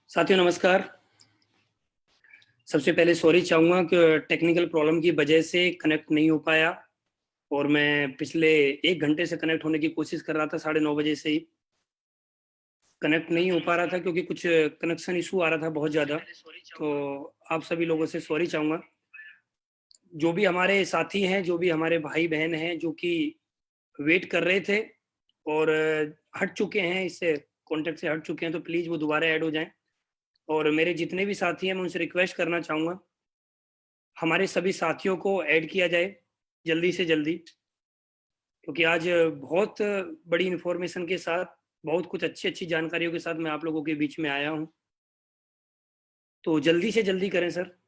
साथियों नमस्कार। सबसे पहले सॉरी चाहूँगा कि टेक्निकल प्रॉब्लम की वजह से कनेक्ट नहीं हो पाया और मैं पिछले 1 घंटे से कनेक्ट होने की कोशिश कर रहा था, 9:30 बजे से ही। कनेक्ट नहीं हो पा रहा था क्योंकि कुछ कनेक्शन इश्यू आ रहा था बहुत ज़्यादा। तो आप सभी लोगों से सॉरी चाहूँगा। जो भी हमारे साथी हैं, जो भी हमारे भाई-बहन हैं, जो कि वेट कर रहे थे और हट चुके हैं, इस कॉन्टैक्ट से हट चुके हैं, तो प्लीज़ वो दोबारा ऐड हो जाएँ। और मेरे जितने भी साथी हैं, मैं उनसे रिक्वेस्ट करना चाहूँगा हमारे सभी साथियों को ऐड किया जाए जल्दी से जल्दी, क्योंकि आज बहुत बड़ी इन्फॉर्मेशन के साथ, बहुत कुछ अच्छी-अच्छी जानकारियों के साथ मैं आप लोगों के बीच में आया हूँ। तो जल्दी से जल्दी करें सर।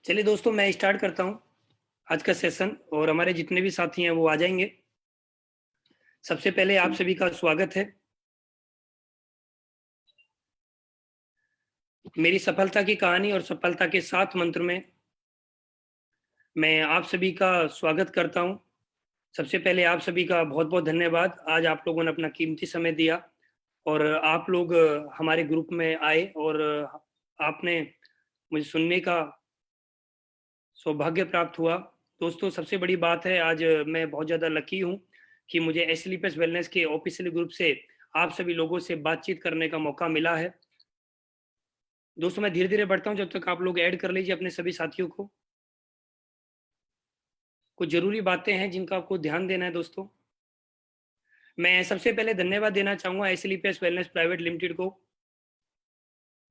चलिए दोस्तों, मैं स्टार्ट करता हूँ आज का सेशन और हमारे जितने भी साथी हैं वो आ जाएँगे। सबसे पहले आप सभी का स्वागत है। मेरी सफलता की कहानी और सफलता के 7 मंत्र में मैं आप सभी का स्वागत करता हूँ। सबसे पहले आप सभी का बहुत-बहुत धन्यवाद। आज आप लोगों ने अपना कीमती समय दिया और आप लोग हमारे ग्रुप में आए और आपने मुझे सुनने का सौभाग्य प्राप्त हुआ। दोस्तों, सबसे बड़ी बात है, आज मैं बहुत ज़्यादा लकी हूँ कि मुझे एसलीपीएस वेलनेस के ऑफिशियल ग्रुप से आप सभी लोगों से बातचीत करने का मौका मिला है। दोस्तों, मैं धीरे-धीरे बढ़ता हूँ, जब तक आप लोग ऐड कर लीजिए अपने सभी साथियों को। कुछ ज़रूरी बातें हैं जिनका आपको ध्यान देना है दोस्तों। मैं सबसे पहले धन्यवाद देना चाहूँगा एसलीपीएस वेलनेस प्राइवेट लिमिटेड को,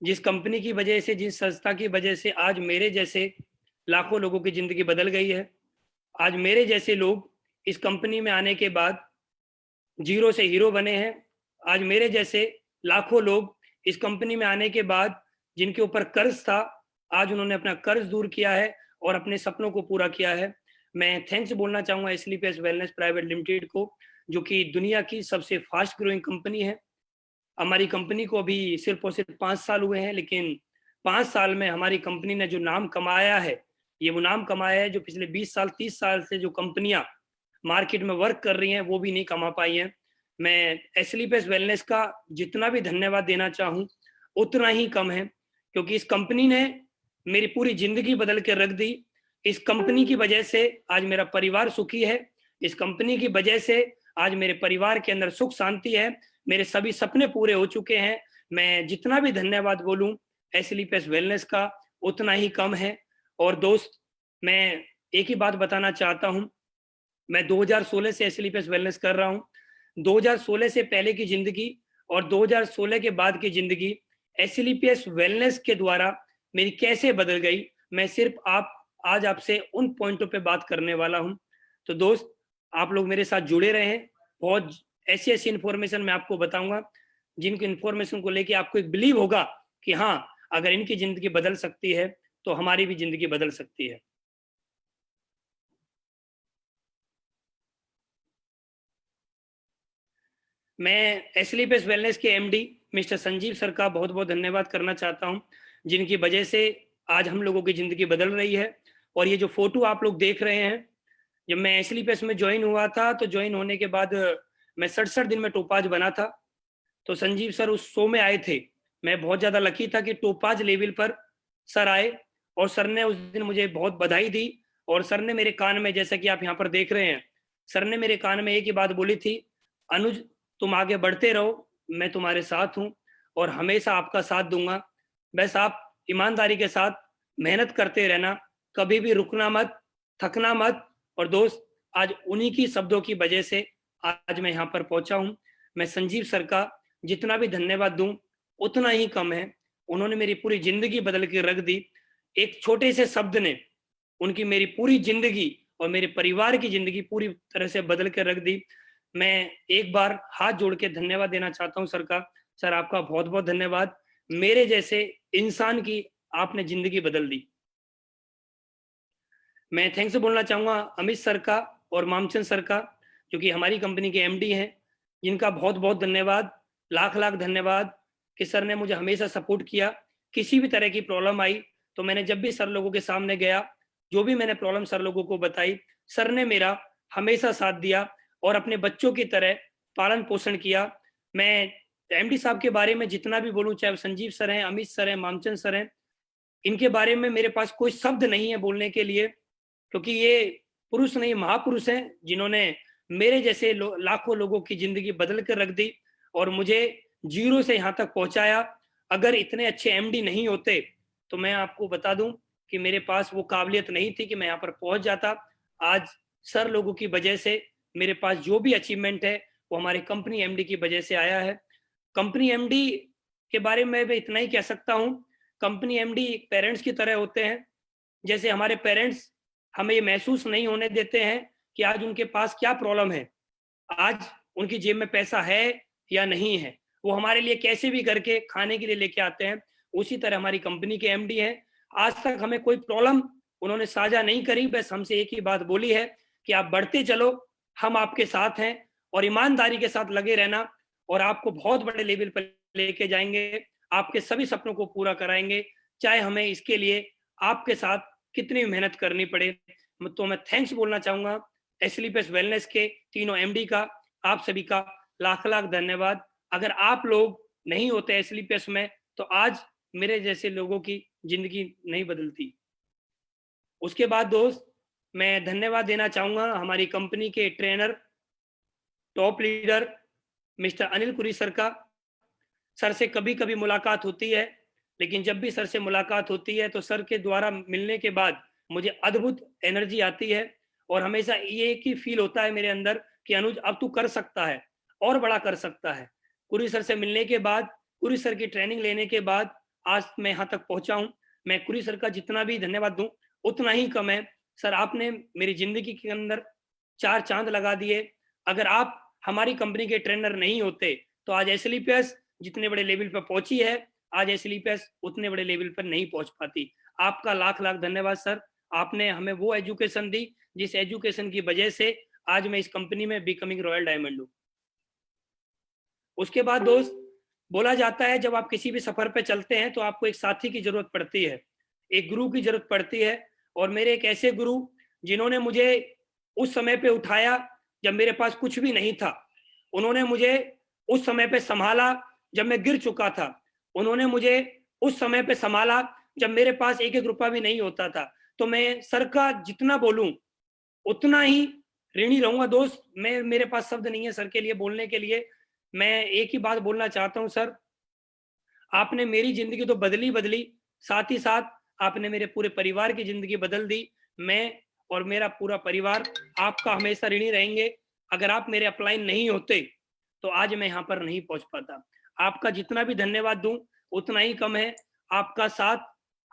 जिस कंपनी की वजह से, जिस संस्था की वजह से आज मेरे जैसे लाखों लोगों की ज़िंदगी बदल गई है। आज मेरे जैसे लोग इस कंपनी में आने के बाद ज़ीरो से हीरो बने हैं। आज मेरे जैसे लाखों लोग इस कंपनी में आने के बाद जिनके ऊपर कर्ज़ था, आज उन्होंने अपना कर्ज़ दूर किया है और अपने सपनों को पूरा किया है। मैं थैंक्स बोलना चाहूँगा एसलीपीएस वेलनेस प्राइवेट लिमिटेड को, जो कि दुनिया की सबसे फ़ास्ट ग्रोइंग कंपनी है। हमारी कंपनी को अभी सिर्फ और सिर्फ 5 साल हुए हैं, लेकिन 5 साल में हमारी कंपनी ने जो नाम कमाया है, ये वो नाम कमाया है जो पिछले 20 साल, 30 साल से जो कंपनियाँ मार्केट में वर्क कर रही हैं, वो भी नहीं कमा पाई हैं। मैं एसलीपीएस वेलनेस का जितना भी धन्यवाद देना चाहूँ, उतना ही कम है, क्योंकि इस कंपनी ने मेरी पूरी ज़िंदगी बदल के रख दी। इस कंपनी की वजह से आज मेरा परिवार सुखी है। इस कंपनी की वजह से आज मेरे परिवार के अंदर सुख शांति है। मेरे सभी सपने पूरे हो चुके हैं। मैं जितना भी धन्यवाद बोलूँ एसलीपीएस वेलनेस का, उतना ही कम है। और दोस्त, मैं एक ही बात बताना चाहता हूँ, मैं 2016 से एसलीपीएस वेलनेस कर रहा हूँ। 2016 से पहले की ज़िंदगी और 2016 के बाद की ज़िंदगी एसलीपीएस वेलनेस के द्वारा मेरी कैसे बदल गई, मैं सिर्फ आज आपसे उन पॉइंटों पे बात करने वाला हूँ। तो दोस्त, आप लोग मेरे साथ जुड़े रहें। बहुत ऐसी-ऐसी इन्फॉर्मेशन मैं आपको बताऊँगा, जिनकी इन्फॉर्मेशन को लेके आपको एक बिलीव होगा कि हाँ, अगर इनकी ज़िंदगी बदल सकती है, तो हमारी भी ज़िंदगी बदल सकती है। मैं एसलीपीएस वेलनेस के एमडी मिस्टर संजीव सर का बहुत-बहुत धन्यवाद करना चाहता हूँ, जिनकी वजह से आज हम लोगों की ज़िंदगी बदल रही है। और ये जो फ़ोटो आप लोग देख रहे हैं, जब मैं एसलीपीएस में जॉइन हुआ था, तो जॉइन होने के बाद मैं 67 दिन में टोपाज बना था। तो संजीव सर उस शो में आए थे। मैं बहुत ज़्यादा लकी था कि टोपाज लेवल पर सर आए और सर ने उस दिन मुझे बहुत बधाई दी और सर ने मेरे कान में, जैसा कि आप यहाँ पर देख रहे हैं, सर ने मेरे कान में एक ही बात बोली थी, "अनुज, तुम आगे बढ़ते रहो, मैं तुम्हारे साथ हूँ और हमेशा आपका साथ दूँगा। बस आप ईमानदारी के साथ मेहनत करते रहना, कभी भी रुकना मत, थकना मत।" और दोस्त, आज उन्हीं की शब्दों की वजह से आज मैं यहाँ पर पहुँचा हूँ। मैं संजीव सर का जितना भी धन्यवाद दूँ, उतना ही कम है। उन्होंने मेरी पूरी ज़िंदगी बदल के रख दी। एक छोटे से शब्द ने उनकी मेरी पूरी ज़िंदगी और मेरे परिवार की ज़िंदगी पूरी तरह से बदल के रख दी। मैं एक बार हाथ जोड़ के धन्यवाद देना चाहता हूँ सर का। सर आपका बहुत-बहुत धन्यवाद। मेरे जैसे इंसान की आपने ज़िंदगी बदल दी। मैं थैंक्स बोलना चाहूँगा अमित सर का और मामचंद सर का, जो कि हमारी कंपनी के एमडी हैं। जिनका बहुत-बहुत धन्यवाद, लाख-लाख धन्यवाद कि सर ने मुझे हमेशा सपोर्ट किया। किसी भी तरह की प्रॉब्लम आई, तो मैंने जब भी सर लोगों के सामने गया, जो भी मैंने प्रॉब्लम सर लोगों को बताई, सर ने मेरा हमेशा साथ दिया और अपने बच्चों की तरह पालन-पोषण किया। मैं एमडी साहब के बारे में जितना भी बोलूँ, चाहे वो संजीव सर हैं, अमित सर हैं, मामचंद सर हैं, इनके बारे में मेरे पास कोई शब्द नहीं है बोलने के लिए, क्योंकि ये पुरुष नहीं महापुरुष हैं, जिन्होंने मेरे जैसे लाखों लोगों की ज़िंदगी बदल कर रख दी और मुझे ज़ीरो से यहाँ तक पहुँचाया। अगर इतने अच्छे एमडी नहीं होते, तो मैं आपको बता दूँ कि मेरे पास वो काबिलियत नहीं थी कि मैं यहाँ पर पहुँच जाता। आज सर लोगों की वजह से मेरे पास जो भी अचीवमेंट है, वो हमारी कंपनी एमडी की वजह से आया है। कंपनी एमडी के बारे में मैं इतना ही कह सकता हूँ, कंपनी एमडी पेरेंट्स की तरह होते हैं। जैसे हमारे पेरेंट्स हमें ये महसूस नहीं होने देते हैं कि आज उनके पास क्या प्रॉब्लम है, आज उनकी जेब में पैसा है या नहीं है। वो हमारे लिए कैसे भी करके खाने के लिए लेके आते हैं। उसी तरह हमारी कंपनी के एमडी हैं। आज तक हमें कोई प्रॉब्लम उन्होंने साझा नहीं करी, बस हमसे एक ही बात बोली है कि आप बढ़ते चलो, हम आपके साथ हैं और ईमानदारी के साथ लगे रहना और आपको बहुत बड़े लेवल पर लेके जाएँगे, आपके सभी सपनों को पूरा कराएँगे, चाहे हमें इसके लिए आपके साथ कितनी मेहनत करनी पड़े। तो मैं थैंक्स बोलना चाहूँगा एस्लीपियस वेलनेस के तीनों एमडी का, आप सभी का लाख-लाख धन्यवाद। अगर आप लोग नहीं होते एस्लीपियस में, तो आज मेरे जैसे लोगों की ज़िंदगी नहीं बदलती। उसके बाद दोस्त, मैं धन्यवाद देना चाहूँगा हमारी कंपनी के trainer, top leader mister Anil Puri sir का। सर से कभी-कभी मुलाकात होती है, लेकिन जब भी सर से मुलाकात होती है, तो सर के द्वारा मिलने के बाद मुझे अद्भुत एनर्जी आती है और हमेशा ये एक ही फ़ील होता है मेरे अंदर कि अनुज अब तू कर सकता है, और बड़ा कर सकता है। पुरी सर से मिलने के बाद, पुरी सर की ट्रेनिंग लेने के बाद आज मैं यहाँ तक पहुँचा हूँ। मैं पुरी सर का जितना भी धन्यवाद दूँ, उतना ही कम है। सर आपने मेरी ज़िंदगी के अंदर 4 चाँद लगा दिए। अगर आप हमारी कंपनी के ट्रेनर नहीं होते, तो आज एस्लीपियस जितने बड़े लेवल पर पहुंची है, आज एस्लीपियस उतने बड़े लेवल पर नहीं पहुंच पाती। आपका लाख-लाख धन्यवाद सर। आपने हमें वो एजुकेशन दी, जिस एजुकेशन की वजह से आज मैं इस कंपनी में बिकमिंग रॉयल डायमंड हूँ। उसके बाद दोस्त, बोला जाता है जब आप किसी भी सफर पे चलते हैं, तो आपको एक साथी की ज़रूरत पड़ती है, एक गुरु की ज़रूरत पड़ती है और मेरे एक ऐसे गुरु, जिन्होंने मुझे उस समय पे उठाया, जब मेरे पास कुछ भी नहीं था। उन्होंने मुझे उस समय पे सँभाला, जब मैं गिर चुका था। उन्होंने मुझे उस समय पे सँभाला, जब मेरे पास एक-एक रुपया भी नहीं होता था। तो मैं सर का जितना बोलूँ, उतना ही ऋणी रहूँगा दोस्त। मेरे पास शब्द नहीं है सर के लिए बोलने के लिए। मैं एक ही बात बोलना चाहता हूँ सर, आपने मेरी ज़िंदगी तो बदली, साथ ही साथ आपने मेरे पूरे परिवार की ज़िंदगी बदल दी। मैं और मेरा पूरा परिवार आपका हमेशा ऋणी रहेंगे। अगर आप मेरे अपलाइन नहीं होते, तो आज मैं यहाँ पर नहीं पहुँच पाता। आपका जितना भी धन्यवाद दूँ, उतना ही कम है। आपका साथ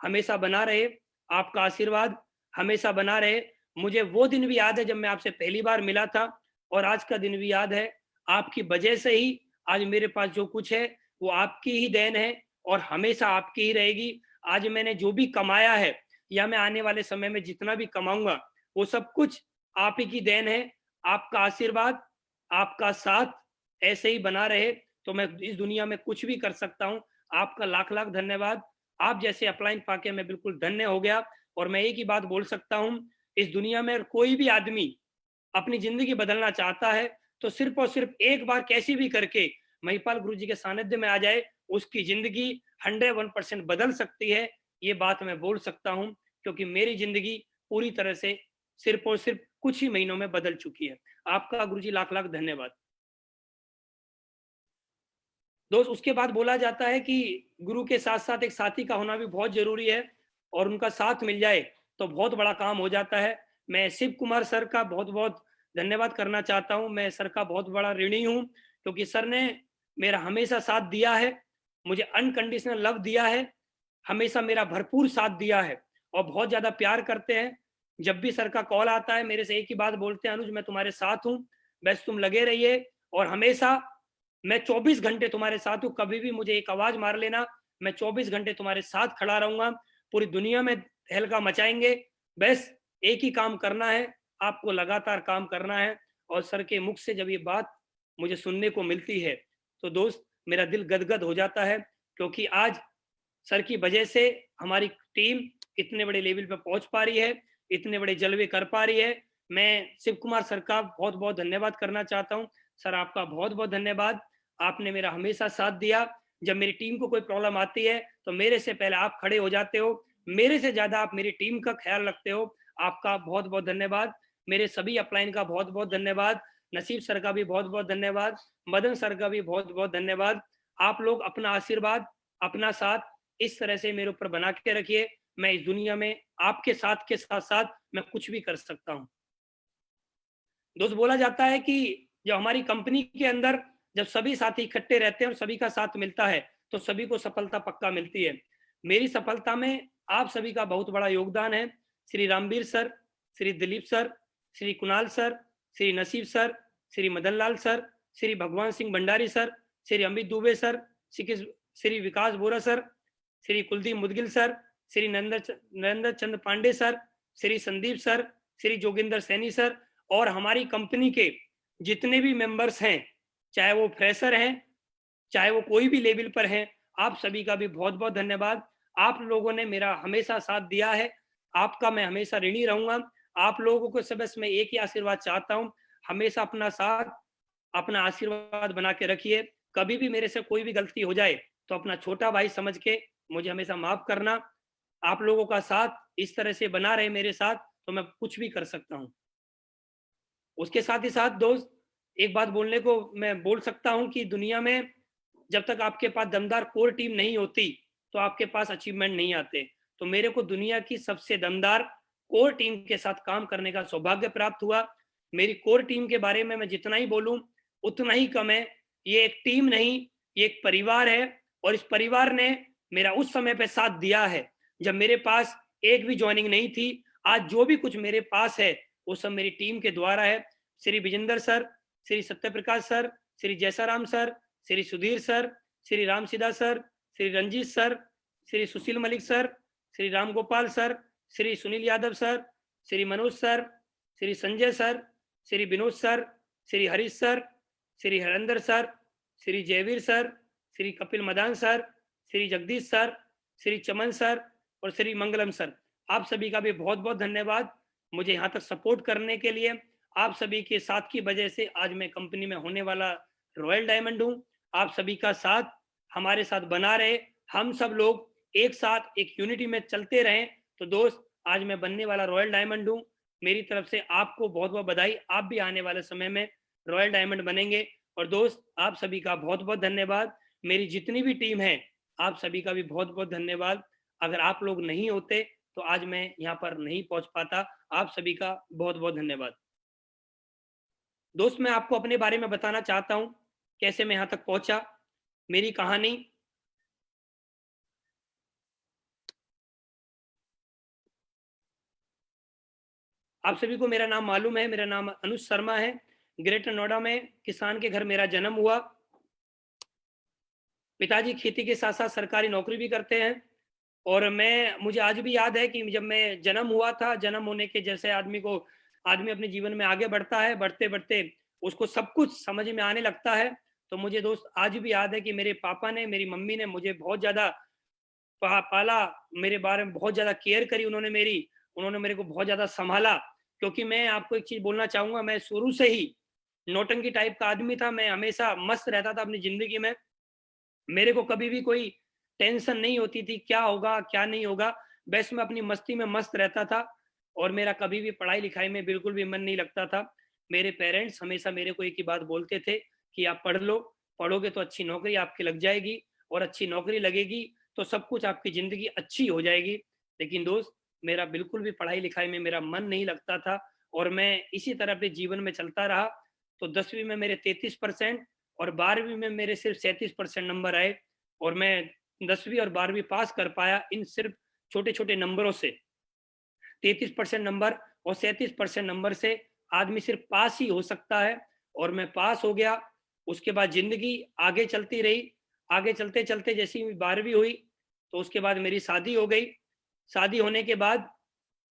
हमेशा बना रहे, आपका आशीर्वाद हमेशा बना रहे। मुझे वो दिन भी याद है जब मैं आपसे पहली बार मिला था और आज का दिन भी याद है। आपकी वजह से ही आज मेरे पास जो कुछ है, वो आपकी ही देन है और हमेशा आपकी ही रहेगी। आज मैंने जो भी कमाया है या मैं आने वाले समय में जितना भी कमाऊँगा, वो सब कुछ आप ही की देन है। आपका आशीर्वाद, आपका साथ ऐसे ही बना रहे, तो मैं इस दुनिया में कुछ भी कर सकता हूँ। आपका लाख-लाख धन्यवाद। आप जैसे अपलाइन पाके मैं बिल्कुल धन्य हो गया और मैं एक ही बात बोल सकता हूँ, इस दुनिया में कोई भी आदमी अपनी ज़िंदगी बदलना चाहता है, तो सिर्फ़ और सिर्फ़ एक बार कैसे भी करके महिपाल गुरुजी के सानिध्य में आ जाए, उसकी ज़िंदगी 101% बदल सकती है। ये बात मैं बोल सकता हूँ, क्योंकि मेरी ज़िंदगी पूरी तरह से सिर्फ़ और सिर्फ़ कुछ ही महीनों में बदल चुकी है। आपका गुरुजी लाख-लाख धन्यवाद। दोस्त, उसके बाद बोला जाता है कि गुरु के साथ-साथ एक साथी का होना भी बहुत ज़रूरी है और उनका साथ मिल जाए, तो बहुत बड़ा काम हो जाता है। मैं शिव कुमार सर का बहुत-बहुत धन्यवाद करना चाहता हूँ। मैं सर का बहुत बड़ा ऋणी हूँ, क्योंकि सर ने मेरा हमेशा साथ दिया है मुझे अनकंडीशनल लव दिया है, हमेशा मेरा भरपूर साथ दिया है और बहुत ज़्यादा प्यार करते हैं। जब भी सर का कॉल आता है मेरे से एक ही बात बोलते हैं, अनुज मैं तुम्हारे साथ हूँ, बस तुम लगे रहिए और हमेशा मैं 24 घंटे तुम्हारे साथ हूँ, कभी भी मुझे एक आवाज़ मार लेना, मैं 24 घंटे तुम्हारे साथ खड़ा रहूँगा, पूरी दुनिया में तहलका मचाएँगे, बस एक ही काम करना है, आपको लगातार काम करना है। और सर के मुख से जब ये बात मुझे सुनने को मिलती है, तो दोस्त मेरा दिल गदगद हो जाता है, क्योंकि आज सर की वजह से हमारी टीम इतने बड़े लेवल पे पहुंच पा रही है, इतने बड़े जलवे कर पा रही है। मैं शिव कुमार सर का बहुत-बहुत धन्यवाद करना चाहता हूँ। सर आपका बहुत-बहुत धन्यवाद। आपने मेरा हमेशा साथ दिया। जब मेरी टीम को कोई प्रॉब्लम आती है, तो मेरे से पहले आप खड़े हो जाते हो। मेरे से ज़्यादा आप मेरी टीम का ख़्याल रखते हो। आपका बहुत-बहुत धन्यवाद। मेरे सभी अपलाइन का बहुत-बहुत धन्यवाद। नसीब सर का भी बहुत-बहुत धन्यवाद। मदन सर का भी बहुत-बहुत धन्यवाद। आप लोग अपना आशीर्वाद, अपना साथ इस तरह से मेरे ऊपर बना के रखिए। मैं इस दुनिया में आपके साथ के साथ-साथ मैं कुछ भी कर सकता हूँ। दोस्त बोला जाता है कि जब हमारी कंपनी के अंदर जब सभी साथी इकट्ठे रहते हैं और सभी का साथ मिलता है, तो सभी को सफलता पक्का मिलती है। मेरी सफलता में आप सभी का बहुत बड़ा योगदान है। Shri Ramveer sir, Shri Dilip sir, Shri Kunal sir, Shri Naseeb sir, Shri Madan Lal sir, Shri Bhagwan Singh Bhandari sir, Shri Amit Dubey sir, Shri Vikas Bora sir, Shri Kuldeep Mudgil sir, Shri Narendra Chandra Pandey sir, Shri Sandeep sir, Shri Joginder Saini sir और हमारी कंपनी के जितने भी मेंबर्स हैं, चाहे वो फ्रेशर हैं, चाहे वो कोई भी लेवल पर हैं, आप सभी का भी बहुत-बहुत धन्यवाद। आप लोगों ने मेरा हमेशा साथ दिया है। आपका मैं हमेशा ऋणी रहूँगा। आप लोगों को सब बस मैं एक ही आशीर्वाद चाहता हूँ, हमेशा अपना साथ, अपना आशीर्वाद बना के रखिए। कभी भी मेरे से कोई भी गलती हो जाए, तो अपना छोटा भाई समझ के मुझे हमेशा माफ़ करना। आप लोगों का साथ इस तरह से बना रहे मेरे साथ, तो मैं कुछ भी कर सकता हूँ। उसके साथ ही साथ दोस्त एक बात बोलने को मैं बोल सकता हूँ कि दुनिया में जब तक आपके पास दमदार कोर टीम नहीं होती, तो आपके पास अचीवमेंट नहीं आते। तो मेरे को दुनिया की सबसे दमदार कोर टीम के साथ काम करने का सौभाग्य प्राप्त हुआ। मेरी कोर टीम के बारे में मैं जितना ही बोलूँ, उतना ही कम है। ये एक टीम नहीं, ये एक परिवार है और इस परिवार ने मेरा उस समय पे साथ दिया है, जब मेरे पास एक भी जॉइनिंग नहीं थी। आज जो भी कुछ मेरे पास है, वो सब मेरी टीम के द्वारा है। Shri Vijender sir, Shri Satyaprakash sir, Shri Jaisaram sir, Shri Sudhir sir, Shri Ram Sidha sir, Shri Ranjeet sir, Shri Sushil Malik sir, Shri Ram Gopal sir, Shri Sunil Yadav sir, Shri Manoj sir, Shri Sanjay sir, Shri Vinod sir, Shri Harish sir, Shri Harendra sir, Shri Jaiveer sir, Shri Kapil Madan sir, Shri Jagdish sir, Shri Chaman sir और श्री मंगलम सर। आप सभी का भी बहुत बहुत धन्यवाद मुझे यहाँ तक सपोर्ट करने के लिए। आप सभी के साथ की वजह से आज मैं कंपनी में होने वाला रॉयल डायमंड हूँ। आप सभी का साथ हमारे साथ बना रहे, हम सब लोग एक साथ एक यूनिटी में चलते रहें, तो दोस्त आज मैं बनने वाला रॉयल डायमंड हूँ। मेरी तरफ से आपको बहुत बहुत बधाई। आप भी आने वाले समय में रॉयल डायमंड बनेंगे। और दोस्त आप सभी का बहुत बहुत धन्यवाद। मेरी जितनी भी टीम है, आप सभी का भी बहुत बहुत धन्यवाद। अगर आप लोग नहीं होते तो आज मैं यहाँ पर नहीं पहुँच पाता। आप सभी का बहुत बहुत धन्यवाद। दोस्त मैं आपको अपने बारे में बताना चाहता हूँ, कैसे मैं यहाँ तक पहुँचा, मेरी कहानी। आप सभी को मेरा नाम मालूम है, मेरा नाम अनुज शर्मा है। ग्रेटर नोएडा में किसान के घर मेरा जन्म हुआ। पिताजी खेती के साथ साथ सरकारी नौकरी भी करते हैं। और मुझे आज भी याद है कि जब मैं जन्म हुआ था, जन्म होने के जैसे आदमी अपने जीवन में आगे बढ़ता है, बढ़ते बढ़ते उसको सब कुछ समझ में आने लगता है। तो मुझे दोस्त आज भी याद है कि मेरे पापा ने, मेरी मम्मी ने मुझे बहुत ज़्यादा पाला, मेरे बारे में बहुत ज़्यादा केयर करी उन्होंने मेरे को बहुत ज़्यादा संभाला। क्योंकि मैं आपको एक चीज़ बोलना चाहूँगा, मैं शुरू से ही नौटंकी टाइप का आदमी था। मैं हमेशा मस्त रहता था अपनी ज़िंदगी में। मेरे को कभी भी कोई टेंशन नहीं होती थी, क्या होगा, क्या नहीं होगा। बस मैं अपनी मस्ती में मस्त रहता था और मेरा कभी भी पढ़ाई-लिखाई में बिल्कुल भी मन नहीं लगता था। मेरे पेरेंट्स हमेशा मेरे को एक ही बात बोलते थे कि आप पढ़ लो, पढ़ोगे तो अच्छी नौकरी आपकी लग जाएगी और अच्छी नौकरी लगेगी तो सब कुछ आपकी ज़िंदगी अच्छी हो जाएगी। लेकिन दोस्त मेरा बिल्कुल भी पढ़ाई-लिखाई में मेरा मन नहीं लगता था और मैं इसी तरह अपने जीवन में चलता रहा। तो 10वीं में मेरे 33% और 12वीं में मेरे सिर्फ 37% नंबर आए और मैं 10वीं और 12वीं पास कर पाया इन सिर्फ छोटे-छोटे नंबरों से। 33% नंबर और 37% नंबर से आदमी सिर्फ पास ही हो सकता है, और मैं पास हो गया। उसके बाद ज़िंदगी आगे चलती रही। आगे चलते-चलते जैसे ही 12वीं हुई, तो उसके बाद मेरी शादी हो गई। शादी होने के बाद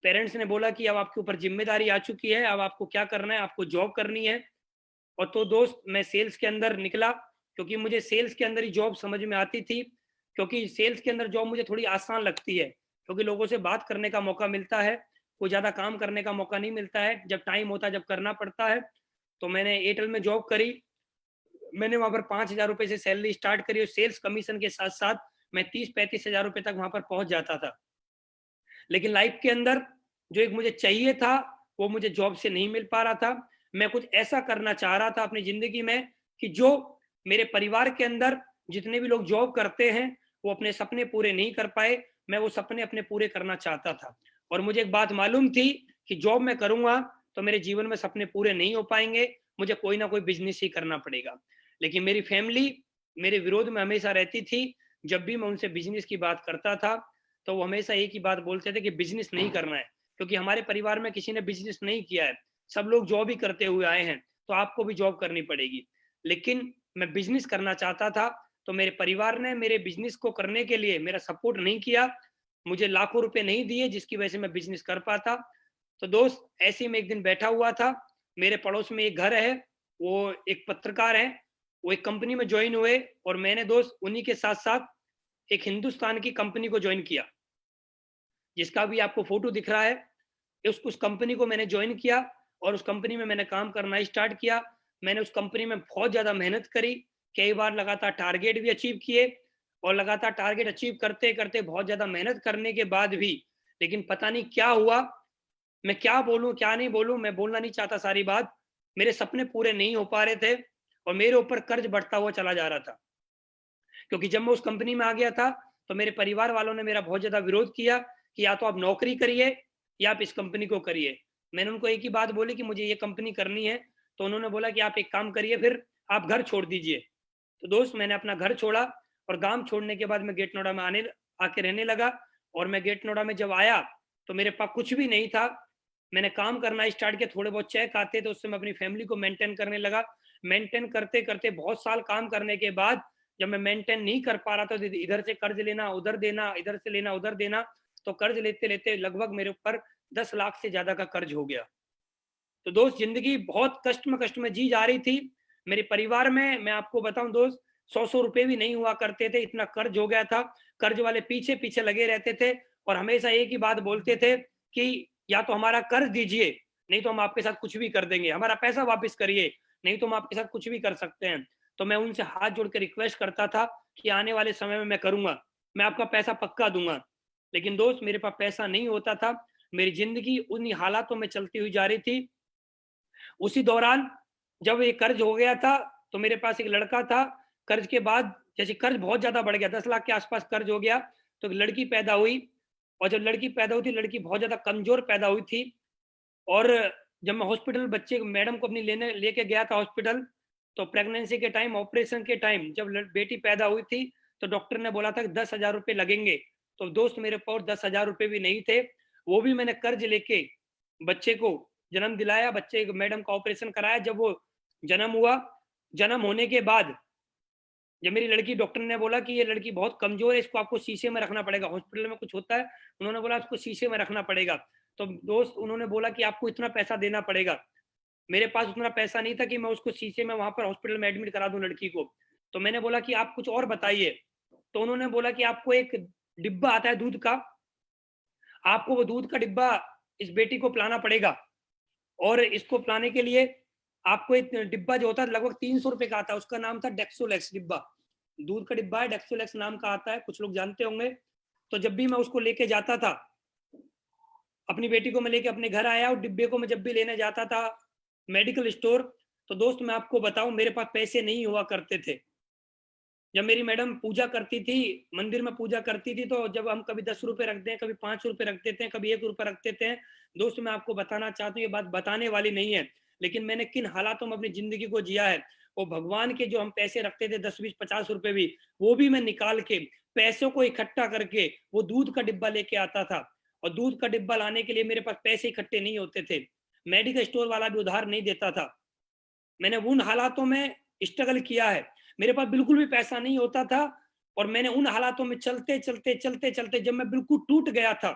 पेरेंट्स ने बोला कि अब आपके ऊपर ज़िम्मेदारी आ चुकी है, अब आपको क्या करना है, आपको जॉब करनी है। और तो दोस्त मैं सेल्स के अंदर निकला, क्योंकि मुझे सेल्स के अंदर ही जॉब समझ में आती थी, क्योंकि सेल्स के अंदर जॉब मुझे थोड़ी आसान लगती है, क्योंकि लोगों से बात करने का मौका मिलता है, कोई ज़्यादा काम करने का मौका नहीं मिलता है, जब टाइम होता है जब करना पड़ता है। तो मैंने एयरटेल में जॉब करी। मैंने वहाँ पर 5,000 रुपए से सैलरी स्टार्ट करी, और सेल्स कमीशन के साथ साथ मैं 30-35 हज़ार रुपए तक वहाँ पर पहुँच जाता था। लेकिन लाइफ के अंदर जो एक मुझे चाहिए था, वो मुझे जॉब से नहीं मिल पा रहा था। मैं कुछ ऐसा करना चाह रहा था अपनी ज़िंदगी में कि जो मेरे परिवार के अंदर जितने भी लोग जॉब करते हैं, वो अपने सपने पूरे नहीं कर पाए, मैं वो सपने अपने पूरे करना चाहता था। और मुझे एक बात मालूम थी कि जॉब मैं करूँगा, तो मेरे जीवन में सपने पूरे नहीं हो पाएँगे, मुझे कोई ना कोई बिज़नेस ही करना पड़ेगा। लेकिन मेरी फैमिली मेरे विरोध में हमेशा रहती थी। जब भी मैं उनसे बिज़नेस की बात करता था, तो वो हमेशा एक ही बात बोलते थे कि बिज़नेस नहीं करना है, क्योंकि हमारे परिवार में किसी ने बिज़नेस नहीं किया है। सब लोग जॉब ही करते हुए आए हैं, तो आपको भी जॉब करनी पड़ेगी। लेकिन मैं बिज़नेस करना चाहता था, तो मेरे परिवार ने मेरे बिज़नेस को करने के लिए मेरा सपोर्ट नहीं किया। मुझे लाखों रुपए नहीं दिए, जिसकी वजह से मैं बिज़नेस कर पाता। तो दोस्त, ऐसे ही मैं एक दिन बैठा हुआ था, मेरे पड़ोस में एक घर है, वो एक पत्रकार हैं, वो एक कंपनी में जॉइन हुए, और मैंने दोस्त उन्हीं के साथ-साथ एक हिंदुस्तान की कंपनी को जॉइन किया, जिसका भी आपको फ़ोटो दिख रहा है। उस कंपनी को मैंने जॉइन किया, और उस कंपनी में मैंने काम करना स्टार्ट किया। मैंने उस कंपनी में बहुत ज़्यादा मेहनत करी, कई बार लगातार टारगेट भी अचीव किए, और लगातार टारगेट अचीव करते-करते बहुत ज़्यादा मेहनत करने के बाद भी, लेकिन पता नहीं क्या हुआ, मैं क्या बोलूँ, क्या नहीं बोलूँ, मैं बोलना नहीं चाहता सारी बात। मेरे सपने पूरे नहीं हो पा रहे थे, और मेरे ऊपर कर्ज़ बढ़ता हुआ चला जा रहा था। क्योंकि जब मैं उस कंपनी में आ गया था, तो मेरे परिवार वालों ने मेरा बहुत ज़्यादा विरोध किया कि या तो आप नौकरी करिए, या आप इस कंपनी को करिए। मैंने उनको एक ही बात बोली कि मुझे ये कंपनी करनी है, तो उन्होंने बोला कि आप एक काम करिए, फिर आप घर छोड़ दीजिए। तो दोस्त, मैंने अपना घर छोड़ा, और गाँव छोड़ने के बाद मैं गेट नोएडा में आके रहने लगा। और मैं गेट नोएडा में जब आया, तो मेरे पास कुछ भी नहीं था। मैंने काम करना स्टार्ट किया, थोड़े बहुत चेक आते थे, उससे मैं अपनी फैमिली को मेंटेन करने लगा। मेंटेन करते-करते बहुत साल काम करने के बाद, जब मैं मेंटेन नहीं कर पा रहा था, तो इधर से कर्ज लेना, उधर देना, इधर से लेना, उधर देना, तो कर्ज लेते-लेते लगभग मेरे ऊपर 10 लाख से ज़्यादा का कर्ज हो गया। तो दोस्त, ज़िंदगी बहुत कष्ट में जी जा रही थी। मेरे परिवार में मैं आपको बताऊँ दोस्त, 100-100 रुपए भी नहीं हुआ करते थे, इतना कर्ज हो गया था। कर्ज वाले पीछे-पीछे लगे रहते थे, और हमेशा एक ही बात बोलते थे कि या तो हमारा कर्ज दीजिए, नहीं तो हम आपके साथ कुछ भी कर देंगे। हमारा पैसा वापस करिए, नहीं तो हम आपके साथ कुछ भी कर सकते हैं। तो मैं उनसे हाथ जोड़ के रिक्वेस्ट करता था कि आने वाले समय में मैं करूँगा, मैं आपका पैसा पक्का दूँगा। लेकिन दोस्त, मेरे पास पैसा नहीं होता था। मेरी ज़िंदगी उन्हीं हालातों में चलती हुई जा रही थी। उसी दौरान जब ये कर्ज हो गया था, तो मेरे पास एक लड़का था। कर्ज के बाद जैसे कर्ज बहुत ज़्यादा बढ़ गया, 10 लाख के आस-पास कर्ज हो गया, तो एक लड़की पैदा हुई। और जब लड़की पैदा हुई थी, लड़की बहुत ज़्यादा कमज़ोर पैदा हुई थी। और जब मैं हॉस्पिटल बच्चे मैडम को अपनी लेके गया था हॉस्पिटल, तो प्रेगनेंसी के टाइम, ऑपरेशन के टाइम जब बेटी पैदा हुई थी, तो डॉक्टर ने बोला था कि 10,000 रुपए लगेंगे। तो दोस्त, मेरे पास 10,000 रुपए भी नहीं थे। वो भी मैंने कर्ज लेके बच्चे को जन्म दिलाया, बच्चे मैडम का ऑपरेशन कराया। जब वो जन्म हुआ, जन्म होने के बाद जब मेरी लड़की, डॉक्टर ने बोला कि ये लड़की बहुत कमज़ोर है, इसको आपको शीशे में रखना पड़ेगा। हॉस्पिटल में कुछ होता है, उन्होंने बोला इसको शीशे में रखना पड़ेगा। तो दोस्त, उन्होंने बोला कि आपको इतना पैसा देना पड़ेगा। मेरे पास उतना पैसा नहीं था कि मैं उसको शीशे में वहाँ पर हॉस्पिटल में एडमिट करा दूँ लड़की को। तो मैंने बोला कि आप कुछ और बताइए। तो उन्होंने बोला कि आपको एक डिब्बा आता है दूध का, आपको वो दूध का डिब्बा इस बेटी को पिलाना पड़ेगा। और इसको पिलाने के लिए आपको एक डिब्बा जो होता है लगभग 300 रुपए का आता है, उसका नाम था डेक्सोलेक्स डिब्बा। दूध का डिब्बा है, डेक्सोलेक्स नाम का आता है, कुछ लोग जानते होंगे। तो जब भी मैं उसको लेके जाता था, अपनी बेटी को मैं लेके अपने घर आया, और डिब्बे को मैं जब भी लेने जाता था मेडिकल स्टोर, तो दोस्त मैं आपको बताऊं, मेरे पास पैसे नहीं हुआ करते थे। जब मेरी मैडम पूजा करती थी, मंदिर में पूजा करती थी, तो जब हम कभी 10 रुपए रखते हैं, कभी 5 रुपए रख देते हैं, कभी 1 रुपए रख देते हैं। दोस्त, मैं आपको बताना चाहता हूँ, ये बात बताने वाली नहीं है, लेकिन मैंने किन हालातों में अपनी जिंदगी को जिया है। वो भगवान के जो हम पैसे रखते थे 10 20 50 रुपए भी, वो भी मैं निकाल के पैसों को इकट्ठा करके वो दूध का डिब्बा लेके आता था। और दूध का डिब्बा लाने के लिए मेरे पास पैसे इकट्ठे नहीं होते थे, मेडिकल स्टोर वाला भी उधार नहीं देता था। मैंने उन हालातों में स्ट्रगल किया है, मेरे पास बिल्कुल भी पैसा नहीं होता था। और मैंने उन हालातों में चलते चलते चलते चलते जब मैं बिल्कुल टूट गया था,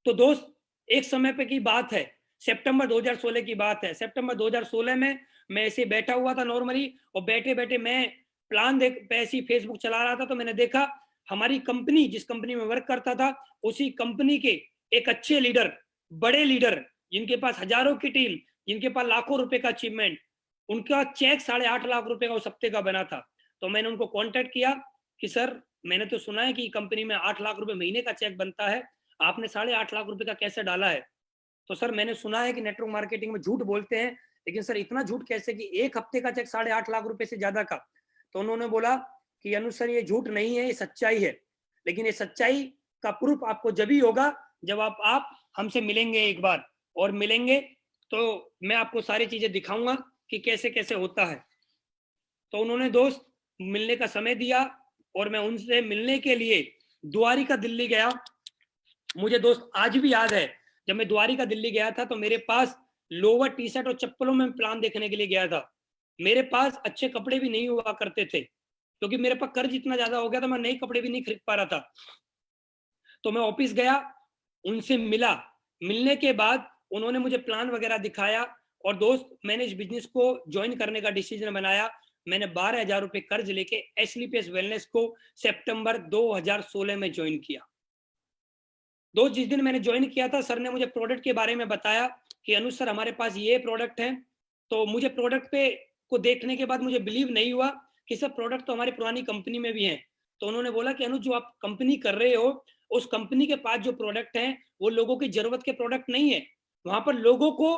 तो दोस्त एक समय पे की बात है, सितंबर 2016 की बात है। सितंबर 2016 में मैं ऐसे बैठा हुआ था नॉर्मली, और बैठे बैठे मैं प्लान देख ऐसी फेसबुक चला रहा था, तो मैंने देखा हमारी कंपनी, जिस कंपनी में वर्क करता था, उसी कंपनी के एक अच्छे लीडर, बड़े लीडर, जिनके पास हजारों की टीम, जिनके पास लाखों रुपए का अचीवमेंट, उनका चेक 8.5 लाख रुपए का उस हफ्ते का बना था। तो मैंने उनको कॉन्टेक्ट किया कि सर, मैंने तो सुना है कि कंपनी में 8 लाख रुपए महीने का चेक बनता है, आपने 8.5 लाख रुपए का कैसे डाला है? तो सर, मैंने सुना है कि नेटवर्क मार्केटिंग में झूठ बोलते हैं, लेकिन सर इतना झूठ कैसे कि एक हफ्ते का चेक 8.5 लाख रुपए से ज्यादा का? तो उन्होंने बोला कि अनुज सर, ये झूठ नहीं है, ये सच्चाई है, लेकिन ये सच्चाई का प्रूफ आपको जब ही होगा जब आप हमसे मिलेंगे एक बार, और मिलेंगे तो मैं आपको सारी चीजें दिखाऊंगा कि कैसे कैसे होता है। तो उन्होंने दोस्त मिलने का समय दिया, और मैं उनसे मिलने के लिए द्वारिका दिल्ली गया। मुझे दोस्त आज भी याद है, जब मैं द्वारिका दिल्ली गया था तो मेरे पास लोवर टी शर्ट और चप्पलों में प्लान देखने के लिए गया था। मेरे पास अच्छे कपड़े भी नहीं हुआ करते थे, क्योंकि मेरे पास कर्ज इतना ज्यादा हो गया था, मैं नए कपड़े भी नहीं खरीद पा रहा था। तो मैं ऑफिस गया, उनसे मिला, मिलने के बाद उन्होंने मुझे प्लान वगैरह दिखाया, और दोस्त मैंने इस बिजनेस को ज्वाइन करने का डिसीजन बनाया। मैंने 12,000 रुपए कर्ज लेके एसलीपीएस वेलनेस को सितंबर 2016 में ज्वाइन किया। दोस्त जिस दिन मैंने ज्वाइन किया था, सर ने मुझे प्रोडक्ट के बारे में बताया कि अनुज सर, हमारे पास ये प्रोडक्ट है। तो मुझे प्रोडक्ट पे को देखने के बाद मुझे बिलीव नहीं हुआ कि सर, प्रोडक्ट तो हमारी पुरानी कंपनी में भी है। तो उन्होंने बोला कि अनुज, जो आप कंपनी कर रहे हो, उस कंपनी के पास जो प्रोडक्ट है वो लोगों की जरूरत के प्रोडक्ट नहीं है। वहां पर लोगों को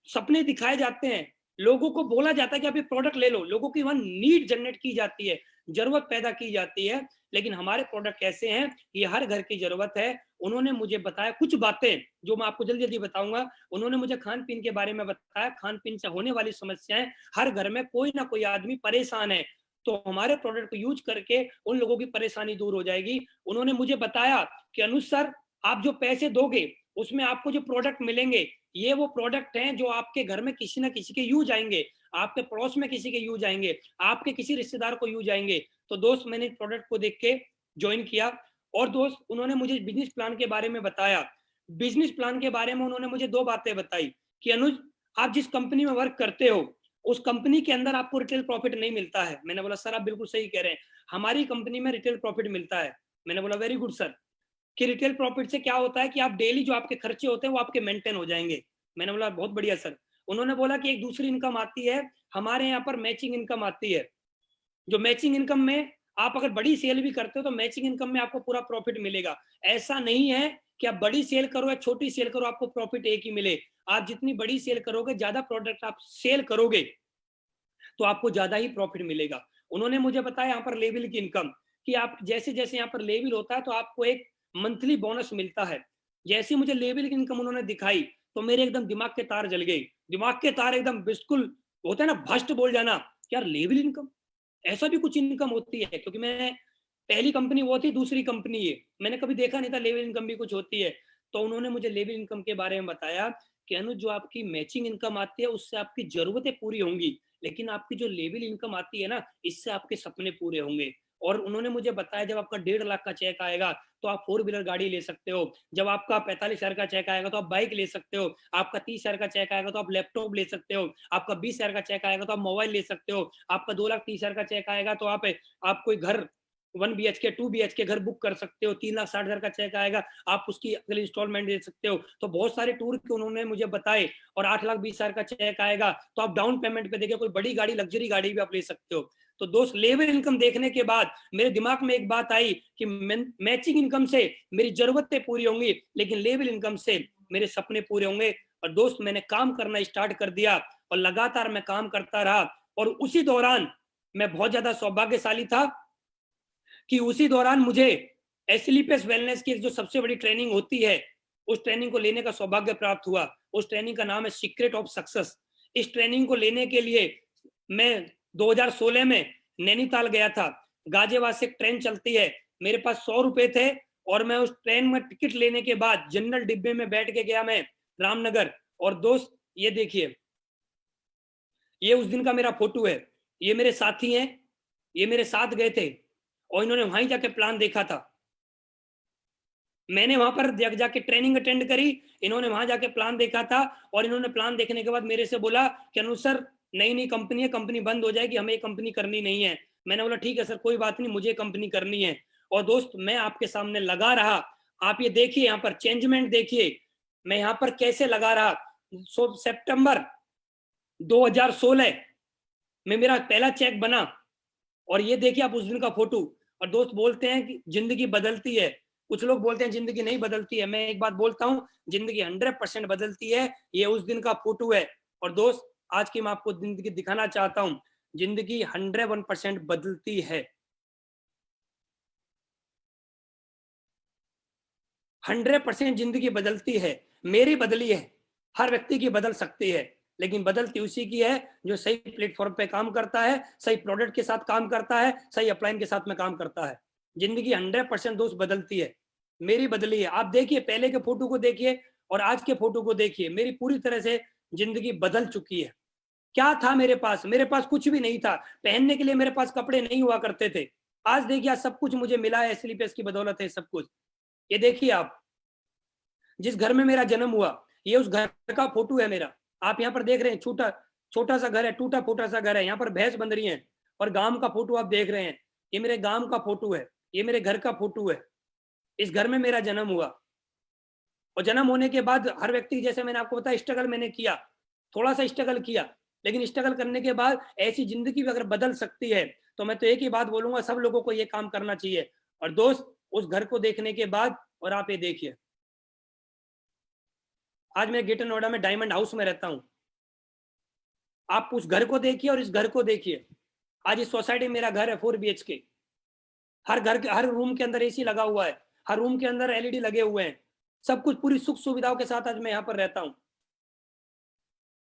सपने दिखाए जाते हैं, लोगों को बोला जाता है कि आप ये प्रोडक्ट ले लो, लोगों की वहां नीड जनरेट की जाती है, जरूरत पैदा की जाती है। लेकिन हमारे प्रोडक्ट कैसे हैं, ये हर घर की जरूरत है। उन्होंने मुझे बताया कुछ बातें जो मैं आपको जल्दी जल्दी बताऊंगा। उन्होंने मुझे खान पीन के बारे में बताया, खान पीन से होने वाली समस्याएं, हर घर में कोई ना कोई आदमी परेशान है, तो हमारे प्रोडक्ट को यूज करके उन लोगों की परेशानी दूर हो जाएगी। उन्होंने मुझे बताया कि अनुज सर, आप जो पैसे दोगे उसमें आपको जो प्रोडक्ट मिलेंगे, ये वो प्रोडक्ट हैं जो आपके घर में किसी ना किसी के यूज आएंगे, आपके पड़ोस में किसी के यूज आएंगे, आपके किसी रिश्तेदार को यूज आएंगे। तो दोस्त मैंने प्रोडक्ट को देख के ज्वाइन किया। और दोस्त उन्होंने मुझे बिजनेस प्लान के बारे में बताया। बिजनेस प्लान के बारे में उन्होंने मुझे 2 बातें बताई कि अनुज, आप जिस कंपनी में वर्क करते हो, उस कंपनी के अंदर आपको रिटेल प्रॉफिट नहीं मिलता है। मैंने बोला सर, आप बिल्कुल सही कह रहे हैं, हमारी कंपनी में रिटेल प्रॉफिट मिलता है। मैंने बोला वेरी गुड सर। कि रिटेल प्रॉफिट से क्या होता है कि आप डेली जो आपके खर्चे होते हैं वो आपके मेंटेन हो जाएंगे। मैंने बोला बहुत बढ़िया सर। उन्होंने बोला कि एक दूसरी इनकम आती है, हमारे यहाँ पर मैचिंग इनकम आती है। जो मैचिंग इनकम में आप अगर बड़ी सेल भी करते हो तो मैचिंग इनकम में आपको पूरा प्रॉफिट मिलेगा। ऐसा नहीं है कि आप बड़ी सेल करो या छोटी सेल करो आपको प्रॉफिट एक ही मिले। आप जितनी बड़ी सेल करोगे, ज्यादा प्रोडक्ट आप सेल करोगे, तो आपको ज्यादा ही प्रॉफिट मिलेगा। उन्होंने मुझे बताया यहाँ पर लेवल की इनकम, कि आप जैसे जैसे यहाँ पर लेवल होता है तो आपको एक मंथली बोनस मिलता है। जैसे मुझे लेवल की इनकम उन्होंने दिखाई तो मेरे एकदम दिमाग के तार जल गए, दिमाग के तार एकदम बिल्कुल, होता है ना भस्ट बोल जाना, यार लेवल इनकम, ऐसा भी कुछ इनकम होती है। क्योंकि मैं पहली कंपनी वो थी, दूसरी कंपनी ये, मैंने कभी देखा नहीं था लेवल इनकम भी कुछ होती है। तो उन्होंने मुझे लेवल इनकम के बारे में बताया कि अनुज, जो आपकी मैचिंग इनकम आती है उससे आपकी जरूरतें पूरी होंगी, लेकिन आपकी जो लेवल इनकम आती है ना, इससे आपके सपने पूरे होंगे। और उन्होंने मुझे बताया जब आपका 1.5 लाख का चेक आएगा तो आप 4 व्हीलर गाड़ी ले सकते हो, जब आपका 45,000 का चेक आएगा तो आप बाइक ले सकते हो, आपका 30,000 का चेक आएगा तो आप लैपटॉप ले सकते हो, आपका 20,000 का चेक आएगा तो आप मोबाइल ले सकते हो, आपका 2,30,000 का चेक आएगा तो आप कोई घर 1 BHK 2 BHK घर बुक कर सकते हो, 3,60,000 का चेक आएगा आप उसकी अगली इंस्टॉलमेंट दे सकते हो। तो बहुत सारे टूर के उन्होंने मुझे बताए। और 8,20,000 का चेक आएगा तो आप डाउन पेमेंट पे देके कोई बड़ी गाड़ी, लग्जरी गाड़ी भी आप ले सकते हो। तो दोस्त लेवल इनकम देखने के बाद मेरे दिमाग में एक बात आई कि मैचिंग इनकम से मेरी जरूरतें पूरी होंगी, लेकिन लेवल इनकम से मेरे सपने पूरे होंगे। और दोस्त मैंने काम करना स्टार्ट कर दिया और लगातार मैं काम करता रहा। और उसी दौरान मैं बहुत ज्यादा सौभाग्यशाली था कि उसी दौरान मुझे एसलीपीएस वेलनेस की जो सबसे बड़ी ट्रेनिंग होती है, उस ट्रेनिंग को लेने का सौभाग्य प्राप्त हुआ। उस ट्रेनिंग का नाम है सीक्रेट ऑफ सक्सेस। इस ट्रेनिंग को लेने के लिए मैं 2016 में नैनीताल गया था, गाजियाबाद से एक ट्रेन चलती है, मेरे पास 100 रुपए थे और मैं उस ट्रेन में टिकट लेने के बाद जनरल डिब्बे में बैठ के गया मैं रामनगर। और दोस्त ये देखिए, ये उस दिन का मेरा फोटो है, ये मेरे साथी हैं, ये मेरे साथ गए थे और इन्होंने वहीं जाके प्लान देखा था। मैंने वहां पर जाके ट्रेनिंग अटेंड करी, इन्होंने वहां जाके प्लान देखा था और इन्होंने प्लान देखने के बाद मेरे से बोला कि अनु सर नई नई कंपनी है, कंपनी बंद हो जाएगी, हमें ये कंपनी करनी नहीं है। मैंने बोला ठीक है सर, कोई बात नहीं, मुझे कंपनी करनी है। और दोस्त मैं आपके सामने लगा रहा, आप ये देखिए यहाँ पर चेंजमेंट देखिए, मैं यहाँ पर कैसे लगा रहा। सितंबर 2016 में मेरा पहला चेक बना और ये देखिए आप उस दिन का फोटो। और दोस्त बोलते हैं कि जिंदगी बदलती है, कुछ लोग बोलते हैं जिंदगी नहीं बदलती है, मैं एक बात बोलता हूं, जिंदगी 100% बदलती है। ये उस दिन का फोटो है। और दोस्त आज की मैं आपको जिंदगी दिखाना चाहता हूं, जिंदगी 101% बदलती है। 100% जिंदगी बदलती है, मेरी बदली है, हर व्यक्ति की बदल सकती है, लेकिन बदलती उसी की है जो सही प्लेटफॉर्म पे काम करता है, सही प्रोडक्ट के साथ काम करता है, सही अपलाइन के साथ में काम करता है। जिंदगी 100% दोस्त बदलती है, मेरी बदली है। आप देखिए पहले के फोटो को देखिए और आज के फोटो को देखिए, मेरी पूरी तरह से जिंदगी बदल चुकी है। क्या था मेरे पास? मेरे पास कुछ भी नहीं था, पहनने के लिए मेरे पास कपड़े नहीं हुआ करते थे। आज देखिए सब कुछ मुझे मिला है, एसलीपीएस की बदौलत है सब कुछ। ये देखिए आप, जिस घर में मेरा जन्म हुआ, ये उस घर का फोटो है मेरा। आप यहाँ पर देख रहे हैं, छोटा छोटा सा घर है, टूटा फूटा सा घर है, यहाँ पर भैंस बंध रही है और गांव का फोटो आप देख रहे हैं, ये मेरे गांव का फोटो है, ये मेरे घर का फोटो है। इस घर में मेरा जन्म हुआ और जन्म होने के बाद हर व्यक्ति, जैसे मैंने आपको बताया, स्ट्रगल मैंने किया, थोड़ा सा स्ट्रगल किया, लेकिन स्ट्रगल करने के बाद ऐसी जिंदगी भी अगर बदल सकती है तो मैं तो एक ही बात बोलूंगा, सब लोगों को ये काम करना चाहिए। और दोस्त उस घर को देखने के बाद, और आप ये देखिए, आज मैं ग्रेटर नोएडा में डायमंड हाउस में रहता हूं। आप उस घर को देखिए और इस घर को देखिए। आज इस सोसाइटी में मेरा घर है 4 BHK। हर घर के हर रूम के अंदर एसी लगा हुआ है, हर रूम के अंदर एलईडी लगे हुए हैं, सब कुछ पूरी सुख सुविधाओं के साथ आज मैं यहाँ पर रहता हूँ।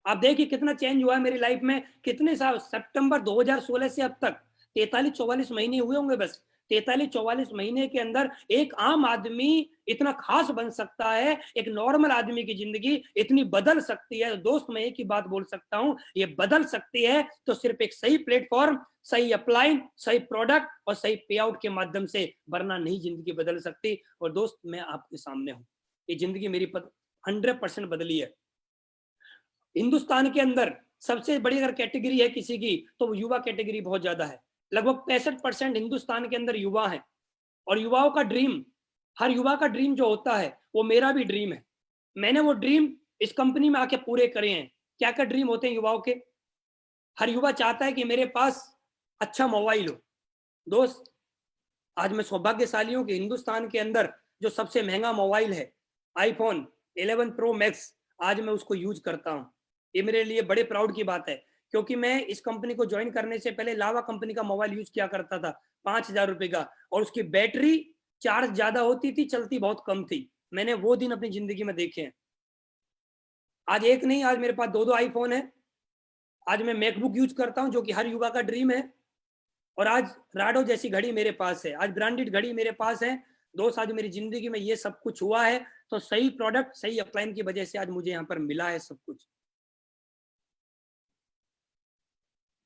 आप देखिए कितना चेंज हुआ है मेरी लाइफ में, कितने साल, सितंबर 2016 से अब तक 43-44 महीने हुए होंगे बस। 43-44 महीने के अंदर एक आम आदमी इतना खास बन सकता है, एक नॉर्मल आदमी की जिंदगी इतनी बदल सकती है। दोस्त मैं एक ही बात बोल सकता हूं, ये बदल सकती है तो सिर्फ एक सही प्लेटफॉर्म, सही अपलाइन, सही प्रोडक्ट और सही पे आउट के माध्यम से, वरना नहीं जिंदगी बदल सकती। और दोस्त मैं आपके सामने हूं, ये जिंदगी मेरी 100% बदली है। हिंदुस्तान के अंदर सबसे बड़ी अगर कैटेगरी है किसी की तो युवा कैटेगरी बहुत ज्यादा है। लगभग 65% हिंदुस्तान के अंदर युवा है। और युवाओं का ड्रीम, हर युवा का ड्रीम जो होता है वो मेरा भी ड्रीम है। मैंने वो ड्रीम इस कंपनी में आके पूरे करे हैं। क्या क्या ड्रीम होते हैं युवाओं के? हर युवा चाहता है कि मेरे पास अच्छा मोबाइल हो। दोस्त आज मैं सौभाग्यशाली हूं कि हिंदुस्तान के अंदर जो सबसे महंगा मोबाइल है, आईफोन 11 प्रो मैक्स, आज मैं उसको यूज करता हूं। ये मेरे लिए बड़े प्राउड की बात है, क्योंकि मैं इस कंपनी को ज्वाइन करने से पहले लावा कंपनी का मोबाइल यूज किया करता था, 5,000 रुपए का, और उसकी बैटरी चार्ज ज्यादा होती थी, चलती बहुत कम थी। मैंने वो दिन अपनी जिंदगी में देखे हैं। आज एक नहीं, आज मेरे पास 2-2 आईफोन है। आज मैं मैकबुक यूज करता हूं जो कि हर युवा का ड्रीम है। और आज राडो जैसी घड़ी मेरे पास है, आज ब्रांडेड घड़ी मेरे पास है। दोस्त आज मेरी जिंदगी में ये सब कुछ हुआ है तो सही प्रोडक्ट, सही अपलाइन की वजह से आज मुझे यहाँ पर मिला है सब कुछ।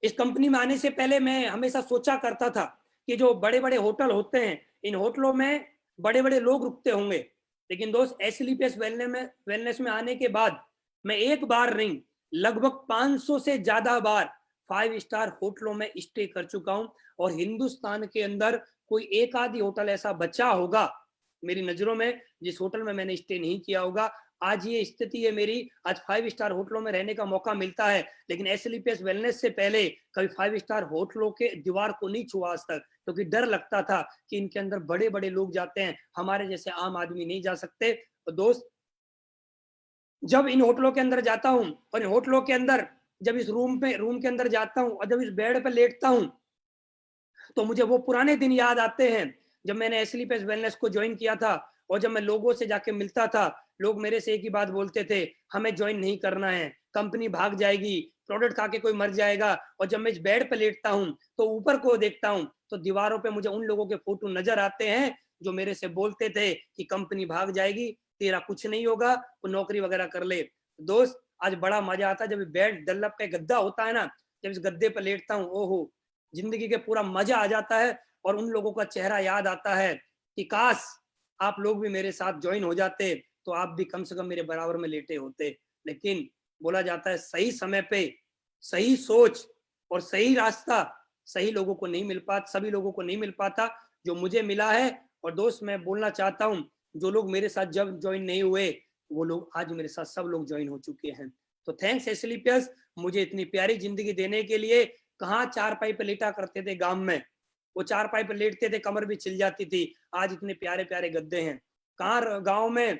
इस कंपनी में आने से पहले मैं हमेशा सोचा करता था कि जो बड़े बड़े होटल होते हैं, इन होटलों में बड़े बड़े लोग रुकते होंगे। लेकिन दोस्त एसलीपीएस वेलनेस में आने के बाद मैं एक बार नहीं, लगभग 500 से ज्यादा बार 5 स्टार होटलों में स्टे कर चुका हूं। और हिंदुस्तान के अंदर कोई एक आधी होटल ऐसा बचा होगा मेरी नजरों में जिस होटल में मैंने स्टे नहीं किया होगा। आज ये स्थिति है मेरी, आज 5 स्टार होटलों में रहने का मौका मिलता है, लेकिन एसलीपीएस वेलनेस से पहले कभी 5 स्टार होटलों के दीवार को नहीं छुआ आज तक, क्योंकि डर लगता था कि इनके अंदर बड़े बड़े लोग जाते हैं, हमारे जैसे आम आदमी नहीं जा सकते। तो दोस्त जब इन होटलों के अंदर जाता हूं और इन होटलों के अंदर जब इस रूम के अंदर जाता हूं और जब इस बेड पर लेटता हूं तो मुझे वो पुराने दिन याद आते हैं जब मैंने एसलीपीएस वेलनेस को ज्वाइन किया था। और जब मैं लोगों से जाके मिलता था, लोग मेरे से एक ही बात बोलते थे, हमें ज्वाइन नहीं करना है, कंपनी भाग जाएगी, प्रोडक्ट खा के कोई मर जाएगा। और जब मैं इस बेड पे लेटता हूँ तो ऊपर को देखता हूँ तो दीवारों पे मुझे उन लोगों के फोटो नजर आते हैं जो मेरे से बोलते थे कि कंपनी भाग जाएगी, तेरा कुछ नहीं होगा, तो नौकरी वगैरह कर ले। दोस्त, आज बड़ा मजा आता है जब बेड डल्लप पे गद्दा होता है ना, जब इस गद्दे पे लेटता हूँ, ओहो, जिंदगी के पूरा मजा आ जाता है। और उन लोगों का चेहरा याद आता है कि काश आप लोग भी मेरे साथ ज्वाइन हो जाते तो आप भी कम से कम मेरे बराबर में लेटे होते। लेकिन बोला जाता है सही समय पे सही सोच और सही रास्ता सही लोगों को नहीं मिल पाता, सभी लोगों को नहीं मिल पाता जो मुझे मिला है। और दोस्त, मैं बोलना चाहता हूँ, जो लोग मेरे साथ जब ज्वाइन नहीं हुए वो लोग आज मेरे साथ सब लोग ज्वाइन हो चुके हैं। तो थैंक्स एसएलपीएस, मुझे इतनी प्यारी जिंदगी देने के लिए। कहाँ चारपाई पे लेटा करते थे गांव में, वो चारपाई पे लेटते थे, कमर भी छिल जाती थी। आज इतने प्यारे प्यारे गद्दे हैं। कहाँ गांव में